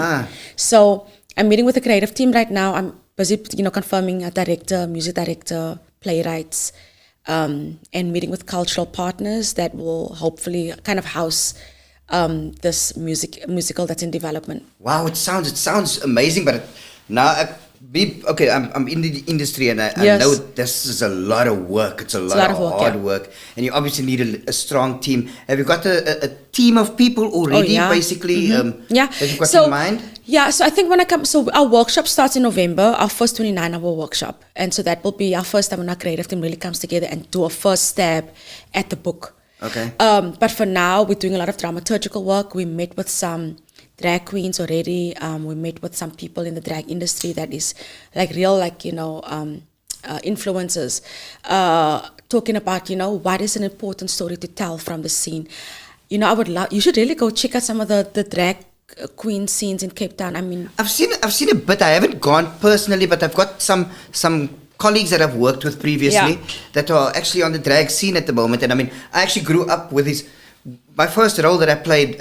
So I'm meeting with the creative team right now. I'm busy, confirming a director, music director, playwrights, and meeting with cultural partners that will hopefully kind of house this musical that's in development. Wow, it sounds amazing, but now I'm in the industry and I Yes. know this is a lot of work. It's a lot of work, hard yeah. work, and you obviously need a strong team. Have you got a team of people already? yeah. Basically, Yeah. that you've got in mind? Yeah, so I think our workshop starts in November, our first 29-hour workshop. And so that will be our first time when our creative team really comes together and do a first stab at the book. Okay. But for now, we're doing a lot of dramaturgical work. We met with some drag queens already. We met with some people in the drag industry that is influencers, talking about, what is an important story to tell from the scene. You should really go check out some of the drag queen scenes in Cape Town. I mean, I've seen a bit. I haven't gone personally, but I've got some colleagues that I've worked with previously that are actually on the drag scene at the moment. And I mean, I actually grew up with my first role that I played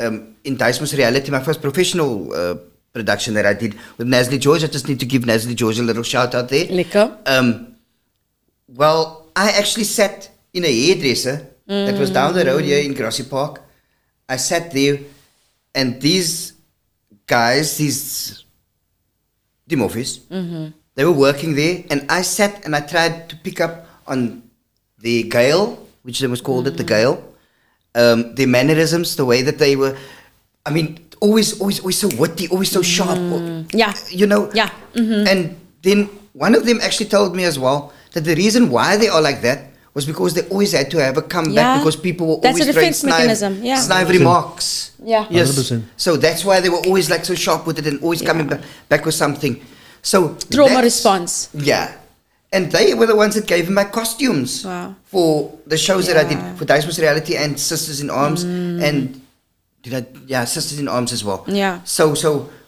in Duismus Reality, my first professional production that I did with Nasli George. I just need to give Nasli George a little shout out there. Lekker. Well, I actually sat in a hairdresser that was down the road here in Grassy Park. I sat there, and these guys, these Dimorphis, they were working there, and I sat and I tried to pick up on the Gael, which they was called it, the Gael, their mannerisms, the way that they were, I mean, always so witty, always so sharp. Yeah. Yeah. And then one of them actually told me as well that the reason why they are like that was because they always had to have a comeback because people were That's always a defense mechanism. Yeah. snide remarks. Yeah. Yes. 100%. So that's why they were always like so sharp with it and always coming back with something. So Trauma that's- response. Yeah. And they were the ones that gave me my costumes Wow. for the shows that I did Yeah. for Dice Reality and Sisters in Arms and Sisters in Arms as well. Yeah. So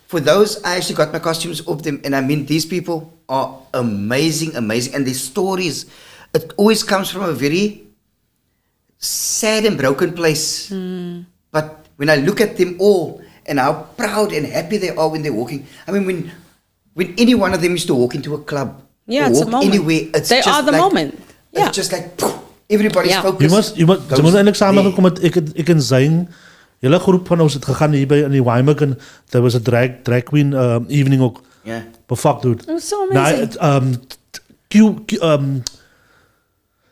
for those, I actually got my costumes of them, and I mean these people are amazing, and their stories. It always comes from a very sad and broken place. But when I look at them all and how proud and happy they are when they're walking, I mean when any one of them used to walk into a club. Yeah, or it's a walk moment. anywhere, it's They just are the like, moment. Yeah. It's just like poof, everybody's Yeah. focused. Jy moet eintlik saamgekom met ek en Zayn. Julle groep van ons het gegaan hier by in die Wymark en there was a drag queen evening ook. Yeah. But fuck dude. It was so amazing.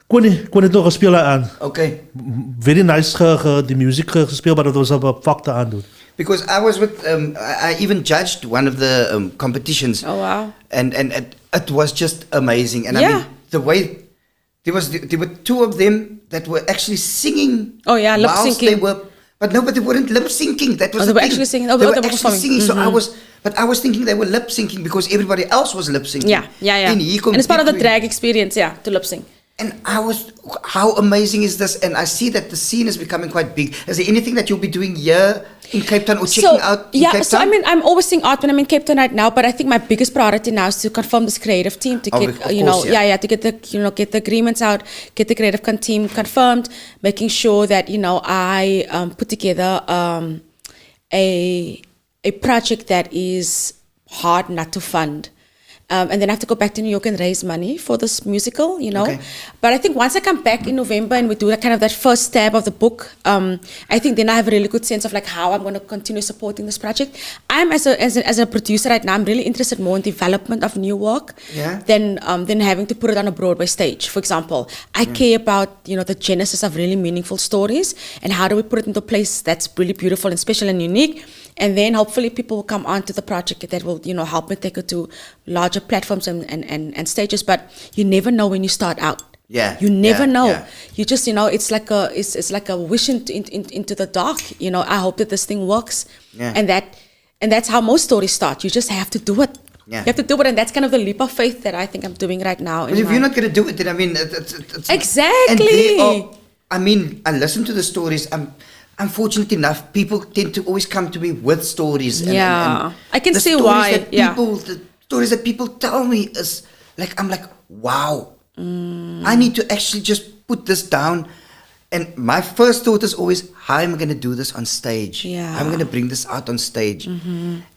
Kon het nog gespeel aan. Okay. Very nice die music gespeel, but it was a fuck te aan dude. Because I was with, I even judged one of the competitions. Oh, wow. And it was just amazing. And I Yeah. mean, the way, there were two of them that were actually singing. Oh, yeah, lip whilst syncing. They were, but no, but they weren't lip syncing. That was they the were thing. actually singing. Oh, They they were were actually performing. singing. So I was thinking they were lip syncing because everybody else was lip syncing. Yeah. And he And it's part of the completely- drag experience, to lip sync. And I was, how amazing is this? And I see that the scene is becoming quite big. Is there anything that you'll be doing here in Cape Town or checking out in Cape Town? So I mean, I'm always seeing art when I'm in Cape Town right now, but I think my biggest priority now is to confirm this creative team to get, to get the, get the agreements out, get the creative team confirmed, making sure that, I put together a project that is hard not to fund. And then I have to go back to New York and raise money for this musical, Okay. But I think once I come back in November and we do that first stab of the book, I think then I have a really good sense of like how I'm going to continue supporting this project. I'm as a producer right now, I'm really interested more in development of new work than having to put it on a Broadway stage. For example, I care about the genesis of really meaningful stories and how do we put it into a place that's really beautiful and special and unique. And then hopefully people will come onto the project that will, help me take it to larger platforms and stages. But you never know when you start out. Yeah. You never know. Yeah. You just, it's like a wish into the dark. I hope that this thing works. Yeah. And that's how most stories start. You just have to do it. Yeah. You have to do it, and that's kind of the leap of faith that I think I'm doing right now. But if you're not going to do it, then I mean, it's Exactly. And I listen to the stories. Unfortunately enough, people tend to always come to me with stories. And I can the see stories why. that the stories that people tell me is like, I'm like, wow. I need to actually just put this down. And my first thought is always, how am I going to do this on stage? Yeah. How am I going to bring this out on stage?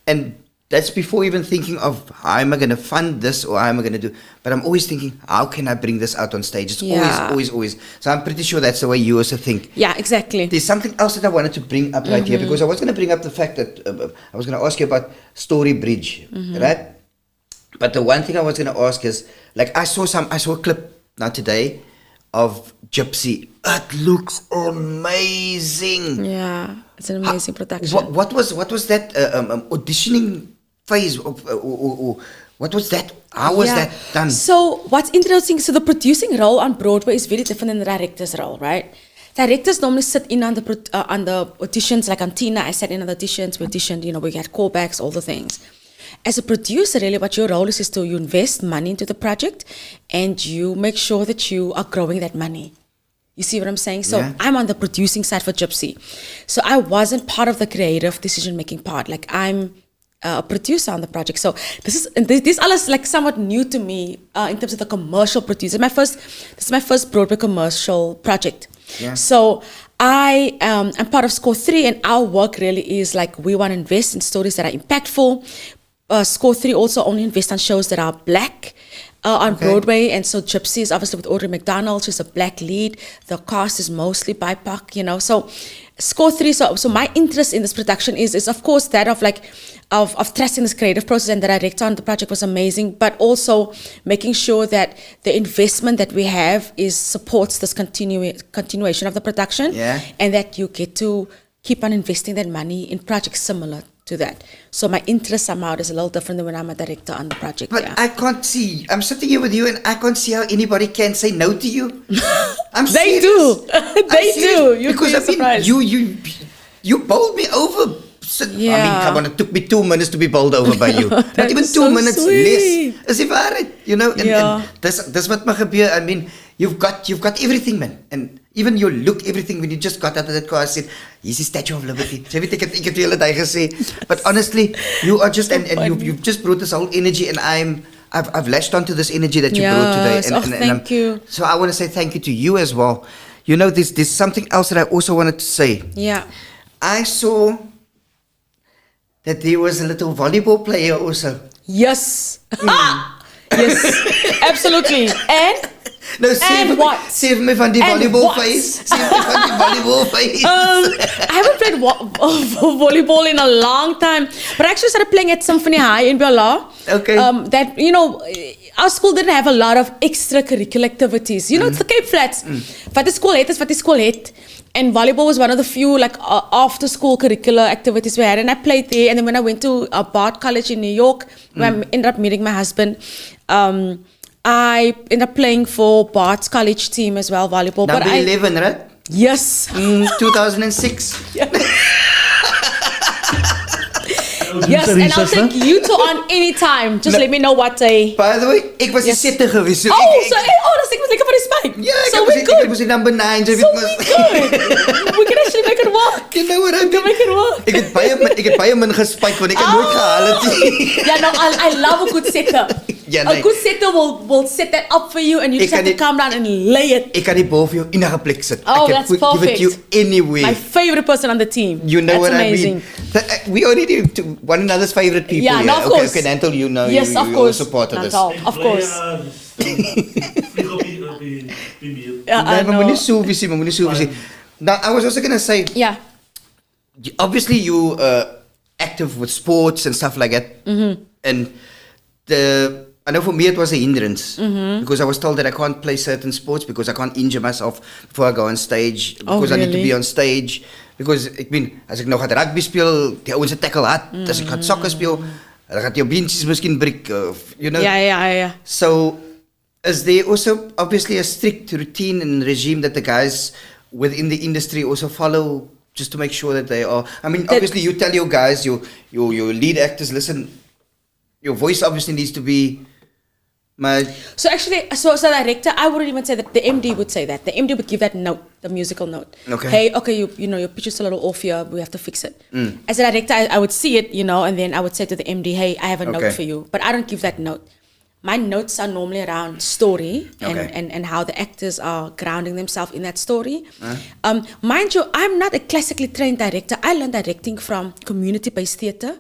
And that's before even thinking of how am I going to fund this or how am I going to do. But I'm always thinking, how can I bring this out on stage? It's always. So I'm pretty sure that's the way you also think. Yeah, exactly. There's something else that I wanted to bring up right here because I was going to bring up the fact that I was going to ask you about StoryBridge, right? But the one thing I was going to ask is, like, I saw a clip now today of Gypsy. It looks amazing. Yeah, it's an amazing production. What was that auditioning phase? Or what was that? How was that done? So what's interesting, so the producing role on Broadway is very different than the director's role, right? Directors normally sit in on the auditions, like on Tina, I sat in on the auditions, we auditioned, we had callbacks, all the things. As a producer, really, what your role is to you invest money into the project and you make sure that you are growing that money. You see what I'm saying? So I'm on the producing side for Gypsy. So I wasn't part of the creative decision-making part. Like I'm a producer on the project. So this all is like somewhat new to me in terms of the commercial producer. This is my first Broadway commercial project. Yeah. So I'm part of Score 3 and our work really is like we want to invest in stories that are impactful. Score 3 also only invest on shows that are black on Broadway, and so Gypsy is obviously with Audrey McDonald. She's a black lead. The cast is mostly BIPOC, So Score 3. So my interest in this production is of course that of trusting this creative process, and the director on the project was amazing, but also making sure that the investment that we have supports this continuation of the production, and that you get to keep on investing that money in projects similar to that. So my interest somehow is a little different than when I'm a director on the project. But I can't see. I'm sitting here with you and I can't see how anybody can say no to you. They do. They do. You'd because be surprised. You bowled me over I mean, come on, it took me 2 minutes to be bowled over by you. Not even 2 so minutes sweet. less. As if I, you know, and Yeah. that's what my gebeur. I mean, you've got everything, man. And even your look, everything, when you just got out of that car, I said, he's the Statue of Liberty. So ek het hele tyd gesê. But honestly, you are just, and you've just brought this whole energy, and I've latched onto this energy that you brought today. Yes. Thank you. So I want to say thank you to you as well. You know, there's something else that I also wanted to say. Yeah. I saw that there was a little volleyball player also. Yes. Yes. Absolutely. And No, what? Save me van die And volleyball what? face. Save me van die volleyball face. I haven't played volleyball in a long time, but I actually started playing at Symphony High in Belhar. Okay. That, you know, our school didn't have a lot of extracurricular activities. You know, it's the Cape Flats. Wat die school het is wat die school het. And volleyball was one of the few like after school curricular activities we had, and I played there. And then when I went to Bard College in New York, where I ended up meeting my husband, I ended up playing for Bard's college team as well, volleyball. Number but 11, right? Yes. 2006. Yes, and I'll take you two on anytime. Just let me know what day. By the way, ek was die setter geweest. So Oh, so that's like lekker van die spike. Yeah, so we're good. Ek was die number 9. So So we're good. We can actually make it work. You know what I mean? We can make it work. Ek het baie min gespike want ek het nooit gehaal het nie. Yeah, no, I love a good setter. Ja, A nee. good setter will set that up for you, and you just have to come down and lay it. Ek kan die bal vir jou enige plek sit. Oh, ek that's give it perfect. to you anywhere. My favorite person on the team. You know That's what amazing. I mean? We already do one another's favorite people. Yeah, no, of okay, course. Okay, Nantel, you know, Yes, you, of you're course. also part of this. Nantel, of course. Yeah, I Nee, maar know. moenie so visie, maar moenie so visie. Now, I was also going to say, Yeah. obviously you active with sports and stuff like that. And I know for me it was a hindrance because I was told that I can't play certain sports because I can't injure myself before I go on stage because I need to really? be on stage. Because as ek nou gaan rugby speel, die ouens se tackle hard. As ek gaan soccer speel, dan gaan jou beentjies miskien breek, you know. Yeah. So, is there also obviously a strict routine and regime that the guys within the industry also follow just to make sure that they are? I mean, obviously you tell your guys, your lead actors, listen, your voice obviously needs to be. So actually, so director, I wouldn't even say that. The MD would say that. The MD would give that note, the musical note. Okay. Hey, okay, you know, your pitch is a little off here. We have to fix it. As a director, I would see it, you know, and then I would say to the MD, hey, I have a note for you. But I don't give that note. My notes are normally around story and how the actors are grounding themselves in that story. Mind you, I'm not a classically trained director. I learned directing from community-based theatre.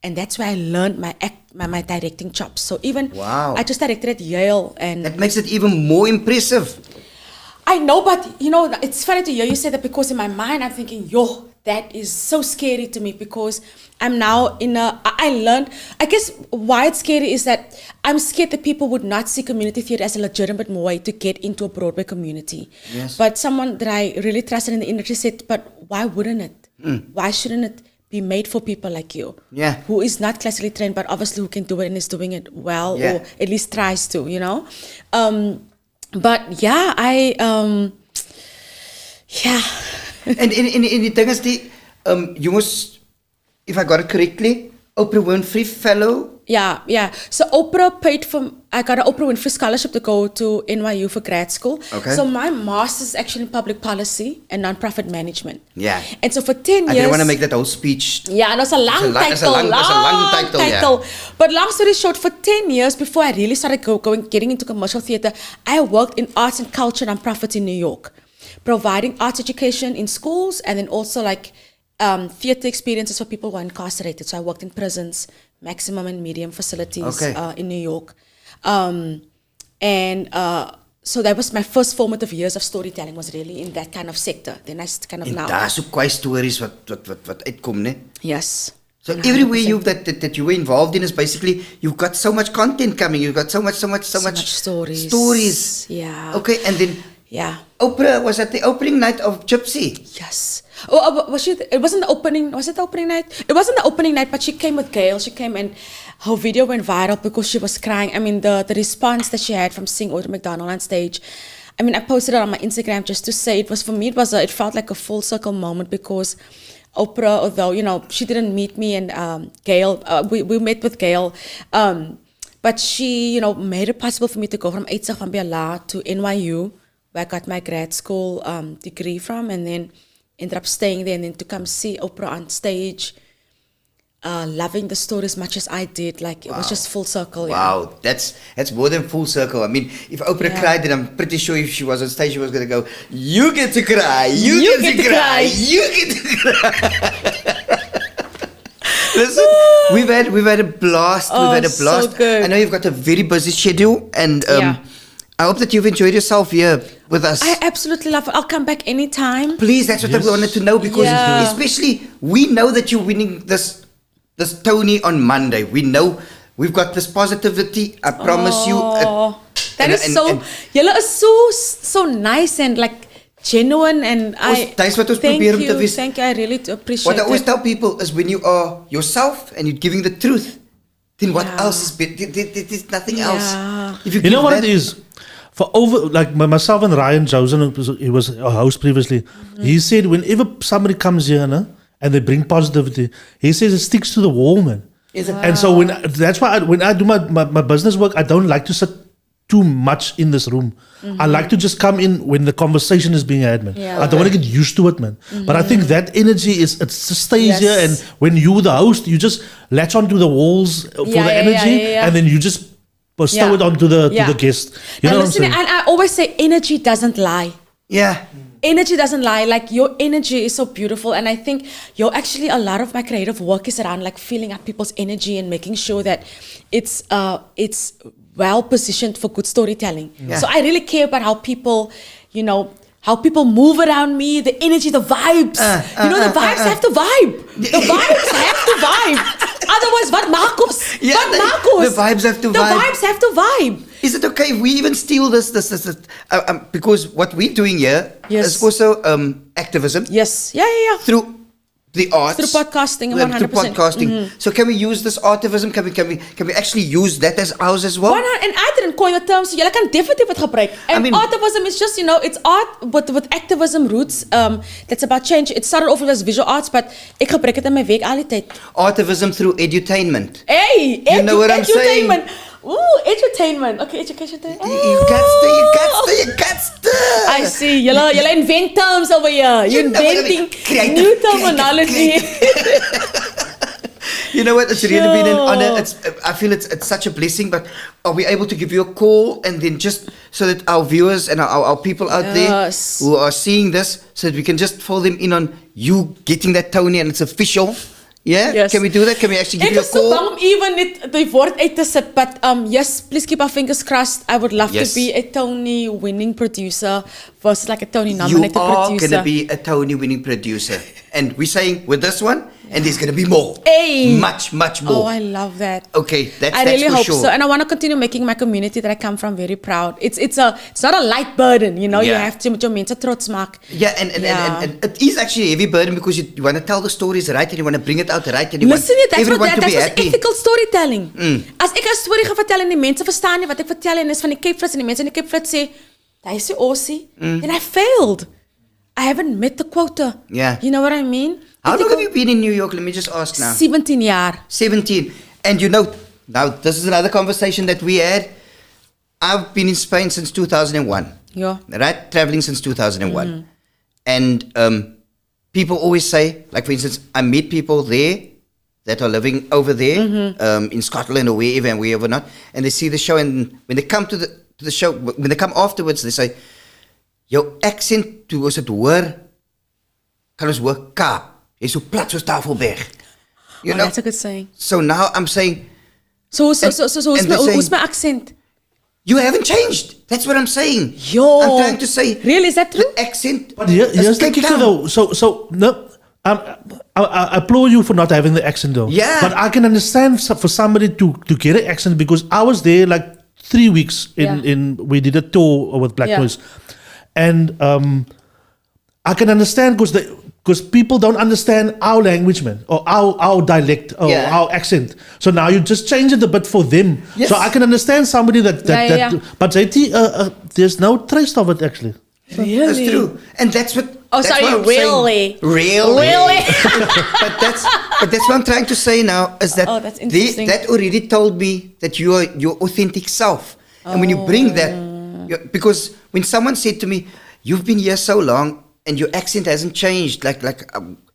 And that's where I learned my directing chops. So even I just directed at Yale, and that makes it even more impressive. I know, but you know, it's funny to hear you say that because in my mind I'm thinking, yo, that is so scary to me because I'm now I learned, I guess why it's scary is that I'm scared that people would not see community theatre as a legitimate way to get into a Broadway community. Yes. But someone that I really trusted in the industry said, but why wouldn't it? Why shouldn't it be made for people like you? Yeah. Who is not classically trained, but obviously who can do it and is doing it well, or at least tries to, you know? But yeah, yeah. And die ding is die, jongens, if I got it correctly, Oprah Winfrey Fellow. Yeah. So Oprah paid for, I got an Oprah Winfrey scholarship to go to NYU for grad school. Okay. So my master's is actually in public policy and nonprofit management. Yeah. And so for 10 years. I didn't want to make that whole speech. Yeah, and it's a long title. It's a long title, yeah. But long story short, for 10 years before I really started getting into commercial theatre, I worked in arts and culture nonprofits in New York, providing arts education in schools and then also like theatre experiences for people who are incarcerated. So I worked in prisons, maximum and medium facilities in New York. So that was my first formative years of storytelling was really in that kind of sector. Then I kind of En now. daar so kwai stories wat uitkom, né? Yes. So everywhere that you were involved in is basically you've got so much content coming. You've got so much stories. Stories. Yeah. Okay, and then Oprah was at the opening night of Gypsy. Yes. Was she? It wasn't the opening. Was it the opening night? It wasn't the opening night, but she came with Gail. She came and her video went viral because she was crying. I mean, the response that she had from seeing Audrey McDonald on stage. I mean, I posted it on my Instagram just to say it was for me. It felt like a full circle moment because Oprah, although, she didn't meet me and Gail. We met with Gail. But she, made it possible for me to go from Uitsig van Belhar to NYU, where I got my grad school degree from, and then ended up staying there, and then to come see Oprah on stage, loving the story as much as I did. Like, it was just full circle. Wow, that's more than full circle. I mean, if Oprah cried, then I'm pretty sure if she was on stage, she was going to go, you get to cry, you get to cry, you get to cry. Listen, we've had a blast. We've had a blast. So good. I know you've got a very busy schedule, and I hope that you've enjoyed yourself here with us. I absolutely love it. I'll come back anytime. Please, that's what I wanted to know, because especially we know that you're winning this Tony on Monday. We know we've got this positivity. I promise you. That is so. Julle is so nice and like genuine, and That's what thank you. I really do appreciate it. What I always tell people is, when you are yourself and you're giving the truth, then what else is there's nothing else. If you know what it is? For myself and Ryan Josen, he was a host previously. He said whenever somebody comes here, and they bring positivity, he says it sticks to the wall, man. And so that's why when I do my business work, I don't like to sit too much in this room. I like to just come in when the conversation is being had, man. I don't want to get used to it, man. But I think that energy it just stays here, and when you're the host, you just latch onto the walls for the energy, and then you just bestow it onto the guest. You know what I'm saying? And I always say energy doesn't lie. Yeah. Energy doesn't lie. Like, your energy is so beautiful, and I think actually a lot of my creative work is around like filling up people's energy and making sure that it's well positioned for good storytelling. So I really care about how people, how people move around me, the energy, the vibes. The vibes have to vibe. The vibes have to vibe. Otherwise, what maak ons? The vibes have to vibe. The vibes have to vibe. Is it okay if we even steal this? Because what we're doing here is also activism. Yes. Yeah. Through the arts. Through podcasting, 100%. Through podcasting. So can we use this artivism? Can we actually use that as ours as well? Why not? And I didn't coin the term, so you can definitely it gebruik. And artivism is just, it's art with activism roots. That's about change. It started off as visual arts, but ek gebruik het in my werk al die tyd. Artivism through edutainment. Hey, you know what I'm saying? Ooh, edutainment. Okay, education. You got to. I see. You invent terms over here. You're inventing new terminology. You know what? It's really been an honor. I feel it's such a blessing. But are we able to give you a call, and then just so that our viewers and our people out there who are seeing this, so that we can just fill them in on you getting that Tony, and it's official. Yeah? Yes. Can we do that? Can we actually give you a call? Ek is so bang om even net die woord uit te sit, but yes, please keep our fingers crossed. I would love to be a Tony winning producer versus like a Tony nominated producer. You are going to be a Tony winning producer. And we're saying with this one, and there's going to be more. Hey. Much, much more. Oh, I love that. Okay, that's I really hope sure. so. And I want to continue making my community that I come from very proud. It's not a light burden, you have to met jou mense trots maak. Yeah, and it is actually a heavy burden, because you want to tell the stories right, and you want to bring it out right, and you want everyone to be happy. Ethical storytelling. As ek 'n storie gaan vertel en die mense verstaan nie wat ek vertel, en is van die Cape Flats, en die mense in die Cape Flats sê, "Daai is Aussie," then I failed. I haven't met the quota. Yeah. You know what I mean? How long have you been in New York? Let me just ask now. 17 jaar. 17. And now this is another conversation that we had. I've been in Spain since 2001. Yeah. Right? Traveling since 2001. And people always say, like for instance, I meet people there that are living over there, in Scotland or wherever not, and they see the show, and when they come to the show, when they come afterwards, they say, jou accent, toe ons het hoor, kan ons hoor Kaap. Jy's so plat soos Tafelberg. You know? That's a good saying. So now I'm saying, So who's my accent? you haven't changed. That's what I'm saying. Yo. I'm trying to say. Really, is that true? The accent. But here's the kicker though. So no, I applaud you for not having the accent though. Yeah. But I can understand for somebody to get an accent, because I was there like 3 weeks we did a tour with Black Noise. And I can understand because people don't understand our language, man, or our dialect or our accent. So now you just change it a bit for them. Yes. So I can understand somebody that but there's no trace of it actually. Really? That's true. And that's what Oh, That's sorry, what I'm saying. really? Really? but that's what I'm trying to say now is that Oh, that's interesting. that already told me that you are your authentic self. And when you bring that, because when someone said to me, "You've been here so long and your accent hasn't changed," like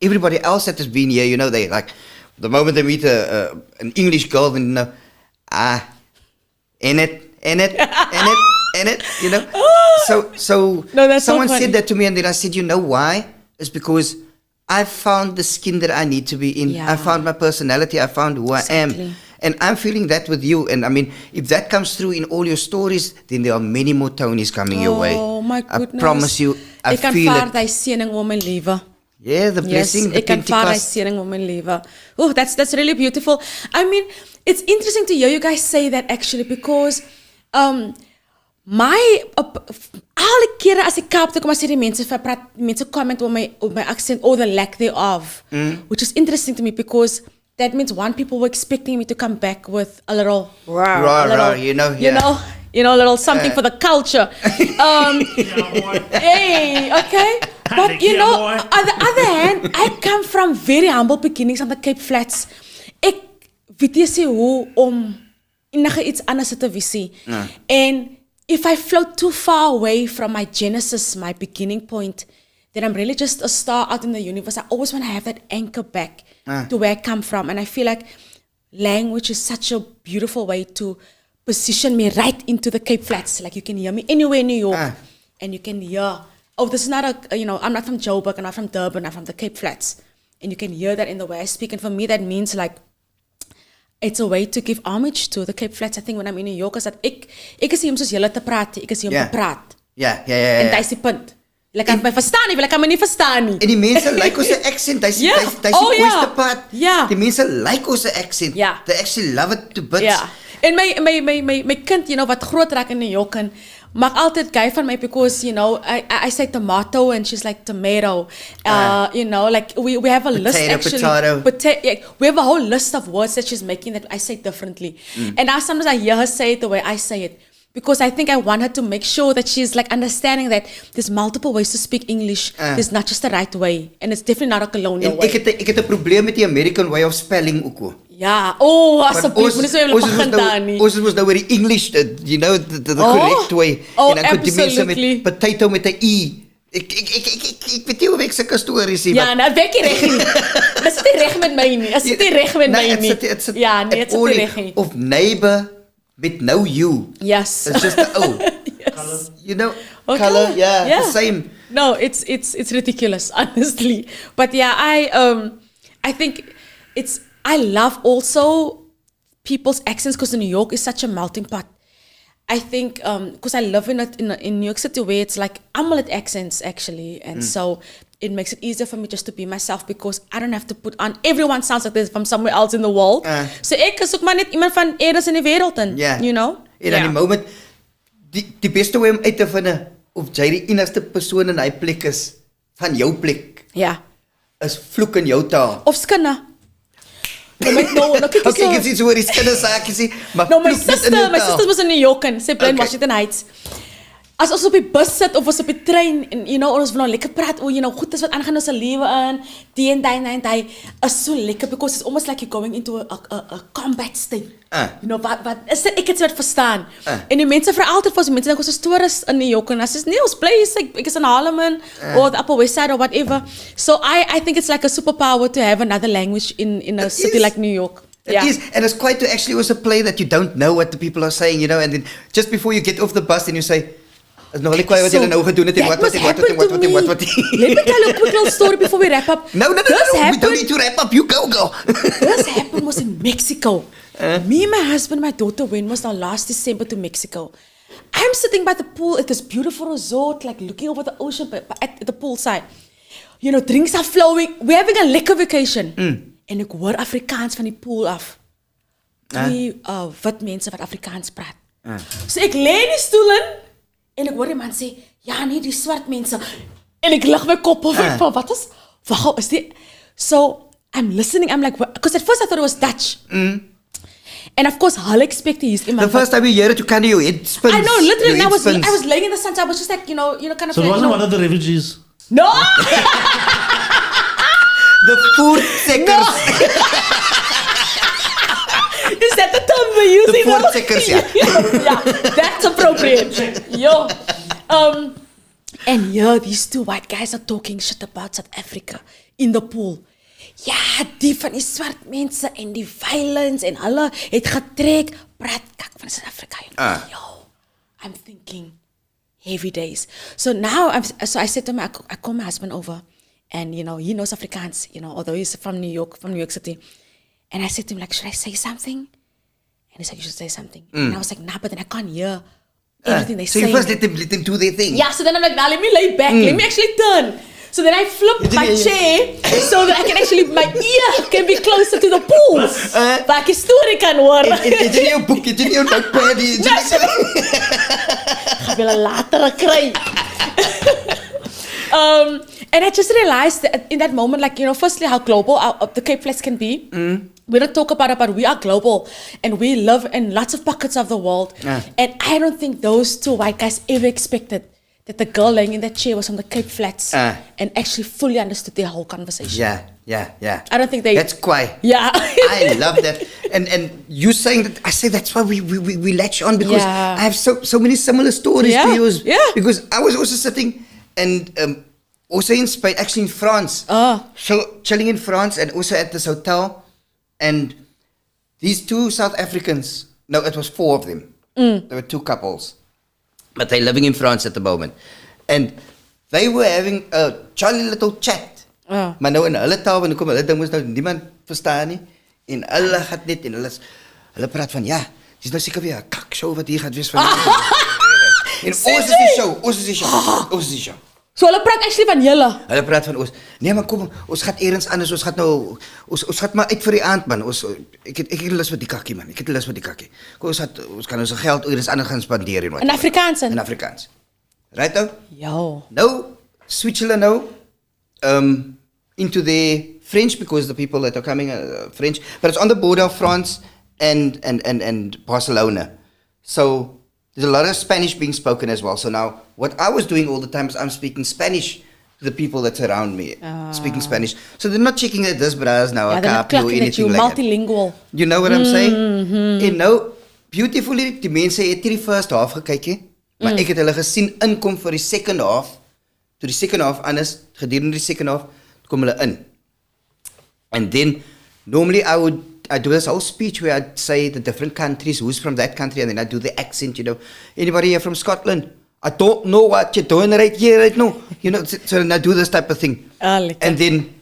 everybody else that has been here, you know, they like the moment they meet an English girl, then you know, in it, you know. So No, that's so someone funny. said that to me, and then I said, you know why? It's because I found the skin that I need to be in. Yeah. I found my personality. I found who I Exactly. am. And I'm feeling that with you. And I mean, if that comes through in all your stories, then there are many more Tonys coming your way. Oh my goodness. I promise you, I Ek kan feel vaar it. die seëning om my lewe. Yeah, the blessing, the ek kan vaar die Pentecost. seëning om my lewe. Oh, that's really beautiful. I mean, it's interesting to hear you guys say that actually because alle kere as ek Kaap toe kom, as jy die mense comment on my accent or the lack thereof, which is interesting to me because that means people were expecting me to come back with a little Rah, you know, yeah. a little something for the culture. Hey, okay. But you know, on the other hand, I come from very humble beginnings on the Cape Flats. Ek weet nie sê hoe om enige iets anders te visie. And if I float too far away from my genesis, my beginning point, then I'm really just a star out in the universe. I always want to have that anchor back to where I come from. And I feel like language is such a beautiful way to position me right into the Cape Flats. Like you can hear me anywhere in New York and you can hear, oh, this is not I'm not from Joburg, I'm not from Durban, I'm from the Cape Flats. And you can hear that in the way I speak. And for me, that means like, it's a way to give homage to the Cape Flats. I think when I'm in New York, is that ek is hier om soos julle te praat, ek is hier om te praat. Ja. En dis die punt. Hulle kan my verstaan nie, hulle kan my nie verstaan nie. En die mense like ons accent. Dis die mooiste part. Ja. Die mense like ons accent. Ja. They actually love it to bits. Ja. En my kind, you know, wat groot raak in New York en maak altyd gay van my because, you know, I say tomato and she's like tomato. You know, like we have a list actually. Potato. We have a whole list of words that she's making that I say differently. And now sometimes I hear her say it the way I say it. Because I think I want her to make sure that she's like understanding that there's multiple ways to speak English. There's not just the right way. And it's definitely not a colonial way. Ek het 'n probleem met die American way of spelling ook. Ja, asseblief, moenie so hulle begin dan nie. Ons was nou oor die English, you know, the correct way. Oh, en dan kon die mense absolutely. met potato met 'n e. Ek weet nie hoe ek sulke stories sien. Ja, nou weet jy reg nie. Dis nie reg met my nie. Is dit nie reg met my nie? Ja, nee, dit is nie reg nie. Of neighbor with no you. Yes. It's just the O. Yes. You know, Okay. color, yeah, the same. No, it's ridiculous, honestly. But yeah, I think I love also people's accents because New York is such a melting pot. I think because I live in New York City where it's like amulet accents actually, and so it makes it easier for me just to be myself because I don't have to put on. Everyone sounds like this from somewhere else in the world. So ek soek maar net iemand van elders in die wêreld in, you know. En aan die moment die beste way om uit te vind of jy die enigste persoon in hy plek is van jou plek. Ja. Is vloek in jou taal. Of skinne. No, Okay, ek sien so oor die skinne saakies nie, maar no, my vloek dit in jou sister taal. was in New York en sy bly in Washington Heights. As ons op die bus sit of ons op die trein en you know ons wil nou lekker praat oor you know goed is wat aangaan in ons lewe in die en die is so lekker because it's almost like you're going into a combat state. You know wat is dit ek het dit verstaan. En die mense vra altyd vir ons mense dink ons is toeriste in New York en as is nee ons bly ek is in Harlem or the Upper West Side or whatever. So I think it's like a superpower to have another language in a city like New York. It is, and it's quite to actually also play that you don't know what the people are saying, you know, and then just before you get off the bus and you say, is nog nie kwaai wat julle nou gedoen het en wat. Let me tell you a quick little story before we wrap up. No, we don't need to wrap up. You go, girl. This happened was in Mexico. Me, my husband, my daughter went was now last December to Mexico. I'm sitting by the pool at this beautiful resort, like looking over the ocean at the poolside. You know, drinks are flowing. We're having a lekker vacation. En ek hoor Afrikaans van die pool af. Twee wit mense wat Afrikaans praat. So ek lê in die stoel in en ek hoor die man sê, ja nee, die swart mense. En ek lig my kop op en wat is dit? So I'm listening, I'm like, because at first I thought it was Dutch. And of course, hulle expect his iemand. The first time you hear it, you can't hear your head spins. I know, literally, I was laying in the sun, so I was just like, you know, kind of. So it like, wasn't one of the refugees? No! The voortrekkers. Is that the term we're using? The voortrekkers, ja. Yeah, that's appropriate. Yo. And yeah, these two white guys are talking shit about South Africa in the pool. Ja, die van die swart mense en die violence en hulle het getrek, praat kak van South Africa. Yo, I'm thinking heavy days. So now, so I said to him, I call my husband over, and you know, he knows Afrikaans, you know, although he's from New York City. And I said to him, like, should I say something? And he said, you should say something. And I was like, nah, but then I can't hear everything they say. So you first let them do their thing. Yeah, so then I'm like, nah, let me lay back. Let me actually turn. So then I flip my chair so that I can actually, my ear can be closer to the pool. Waar ek die story kan hoor. Het jy jou boek, het jy jou notepad, Gaan wil later kry. And I just realized that in that moment, like, you know, firstly, how global the Cape Flats can be. We don't talk about it, but we are global. And we live in lots of pockets of the world. And I don't think those two white guys ever expected that the girl laying in that chair was from the Cape Flats and actually fully understood their whole conversation. Yeah. I don't think they... That's quiet. Yeah. I love that. And you saying that, I say that's why we latch on, because I have so many similar stories to yours. Yeah. Because I was also sitting and also in Spain, actually in France. So chilling in France and also at this hotel. And these two South Africans, no, it was 4 of them. There were 2 couples. But they're living in France at the moment. And they were having a jolly little chat. Maar nou in hulle taal, want hulle ding moes nou niemand verstaan nie. En hulle gaat net, en hulle praat van, ja, dis nou seker weer 'n kakshow wat hier gaat wees van. En ons is die show. So hulle praat actually van julle. Hulle praat van ons. Nee, maar kom, ons gaat ergens anders, ons gaat nou, ons gaat maar uit vir die aand, man. Ek het lus met die kakkie, man. Kom, ons kan ons geld ergens anders gaan spandeer. In Afrikaans? In Afrikaans. Right nou? Yo. Nou, switch hulle nou into the French, because the people that are coming are French, but it's on the border of France and Barcelona. So there's a lot of Spanish being spoken as well. So now, what I was doing all the time is I'm speaking Spanish to the people that's around me, speaking Spanish. So they're not checking that this bras now, they're not or clocking anything that like multilingual. that. You know what I'm saying? And now, beautifully, die mense het die first half gekyk, he? Maar ek het hulle gesien inkom vir die second half. Toe die second half anders, gedurende die second half, kom hulle in. And then, normally I do this whole speech where I'd say the different countries, who's from that country, and then I do the accent, you know. Anybody here from Scotland? I don't know what you're doing right here, right now. You know, so I do this type of thing. And then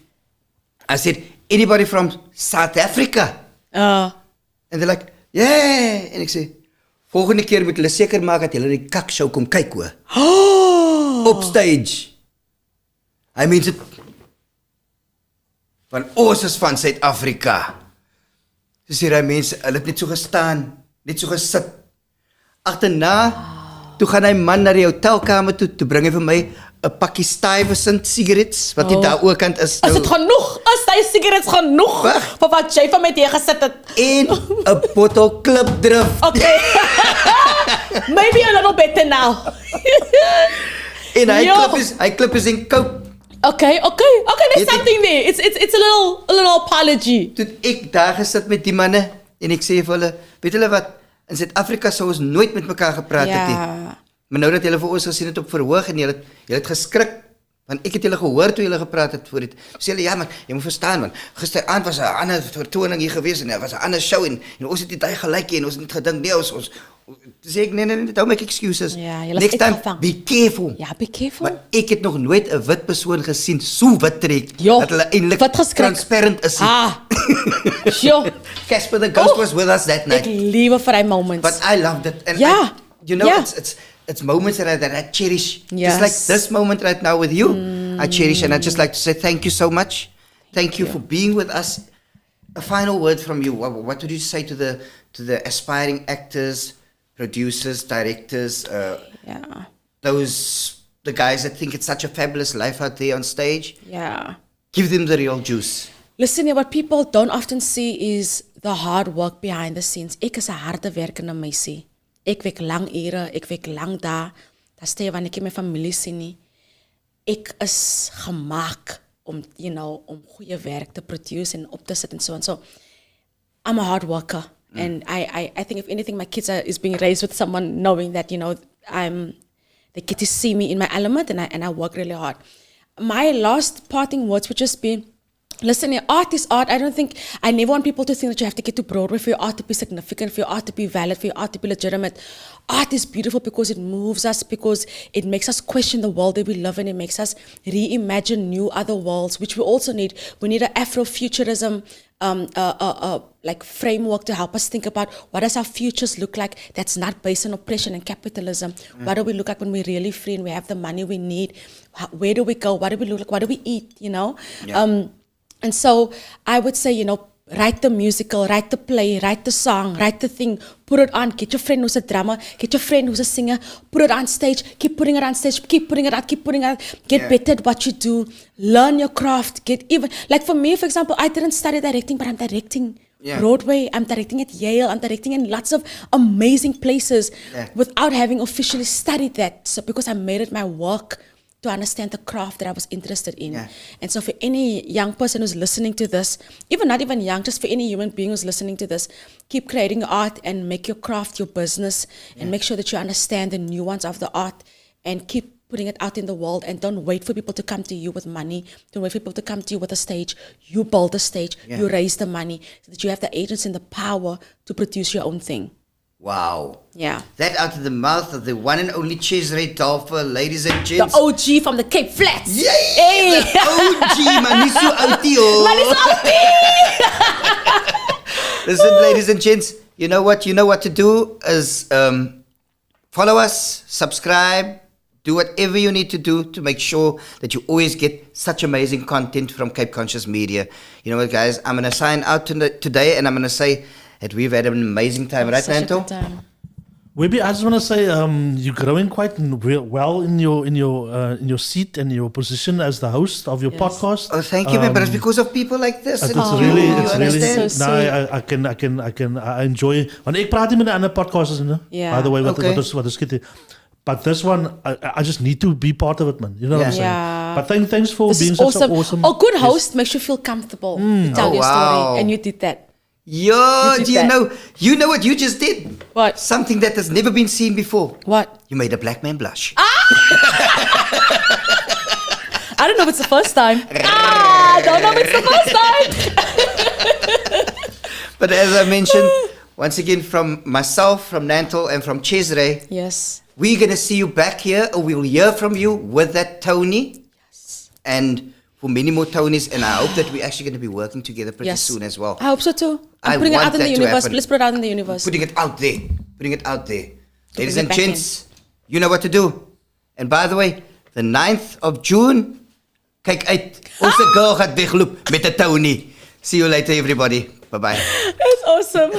I said, anybody from South Africa? And they're like, yeah. En ek sê, volgende keer moet hulle seker maak dat hulle die kakshow kom kyk, hoor. Op stage. Hy mens het van ons is van Suid-Afrika. So sê die mense, hulle het net so gestaan, net so gesit. Agterna, toe gaan hy man na die hotelkamer toe bring hy vir my 'n pakkie Stuyvesant cigarettes, wat die daar oorkant is. Is dit genoeg? Is die cigarettes genoeg? Vir wat jy van my teë gesit het? En 'n bottle Klipdrif. Okay. Maybe a little better now. En hy klip is in Coke. Okay, there's something there. It's a little apology. Toe ek daar gesit met die manne en ek sê vir hulle, weet julle wat, in Suid-Afrika sou ons nooit met mekaar gepraat het nie. Maar nou dat julle vir ons gesien het op verhoog en julle het geskrik, want ek het julle gehoor toe julle gepraat het voor dit. Sê julle, ja man, jy moet verstaan man, gisteraand was 'n ander vertoning hier gewees en daar was 'n ander show en ons het nie daai gelyk en ons het net gedink nee ons sê ek nee, don't make excuses. Next time, be careful. Ja, be careful. Maar ek het nog nooit 'n wit persoon gesien so wit trek, dat hulle eintlik transparant is. Sure. Casper the Ghost was with us that night. Ek lieve vir hy moments. But I loved it. And you know, it's moments that I cherish. Yes. Just like this moment right now with you, I cherish, and I just like to say thank you so much. Thank you for being with us. A final word from you. What would you say to the aspiring actors, producers, directors, the guys that think it's such a fabulous life out there on stage? Yeah. Give them the real juice. Listen, what people don't often see is the hard work behind the scenes. Ek is 'n harde werkende meisie. Ek werk lang ure, ek werk lang daar. Daar staan wanneer ek my familie sien nie. ek is gemaak om, om goeie werk te produce en op te sit and so on. So I'm a hard worker. And I think if anything, my kids is being raised with someone knowing that, they get to see me in my element and I work really hard. My last parting words would just be, listen, art is art. I never want people to think that you have to get to Broadway for your art to be significant, for your art to be valid, for your art to be legitimate. Art is beautiful because it moves us, because it makes us question the world that we live in. It makes us reimagine new other worlds, which we also need. We need an Afrofuturism like framework to help us think about what does our futures look like that's not based on oppression and capitalism. What do we look like when we're really free and we have the money we need? Where do we go? What do we look like? What do we eat? Yeah. And so I would say, write the musical, write the play, write the song, write the thing, put it on, get your friend who's a drummer, get your friend who's a singer, put it on stage, keep putting it on stage, keep putting it out, get better at what you do, learn your craft, get even, like for me, for example, I didn't study directing, but I'm directing Broadway, I'm directing at Yale, I'm directing in lots of amazing places without having officially studied that, so because I made it my work to understand the craft that I was interested in. Yeah. And so for any young person who's listening to this, even not even young, just for any human being who's listening to this, keep creating art and make your craft your business and make sure that you understand the nuance of the art and keep putting it out in the world, and don't wait for people to come to you with money. Don't wait for people to come to you with a stage. You build the stage, you raise the money so that you have the agency and the power to produce your own thing. Wow. Yeah. That out of the mouth of the one and only Chesray Dolpha, ladies and gents. The OG from the Cape Flats. Yay! Hey. The OG, Manisu Autio. Listen, ladies and gents, you know what to do is follow us, subscribe, do whatever you need to do to make sure that you always get such amazing content from Cape Conscious Media. You know what, guys? I'm going to sign out today, and I'm going to say that we've had an amazing time, right, Nanto? Webby, I just want to say you're growing quite well in your seat and your position as the host of your podcast. Oh, thank you, man. But it's because of people like this. It's really. So I enjoy. Want ek praat nie met 'n ander podcasters, by the way, what is skiet. But this one, I just need to be part of it, man. You know what I'm saying? Yeah. But thanks for being such an awesome. A good host makes you feel comfortable to tell your story, and you did that. Yo, do you know what you just did? What? Something that has never been seen before. What? You made a black man blush. I don't know if it's the first time. I don't know if it's the first time. But as I mentioned, once again, from myself, from Nanto, and from Chesray, yes, we're going to see you back here, or we'll hear from you with that Tony. Yes. And for many more Tonys, and I hope that we're actually going to be working together pretty soon as well. I hope so too. I'm putting it out in the universe. Let's put it out in the universe. Putting it out there. Ladies and gents, you know what to do. And by the way, the 9th of June, kyk uit. Ons girl gaat wegloop met 'n Tony. See you later, everybody. Bye-bye. That's awesome.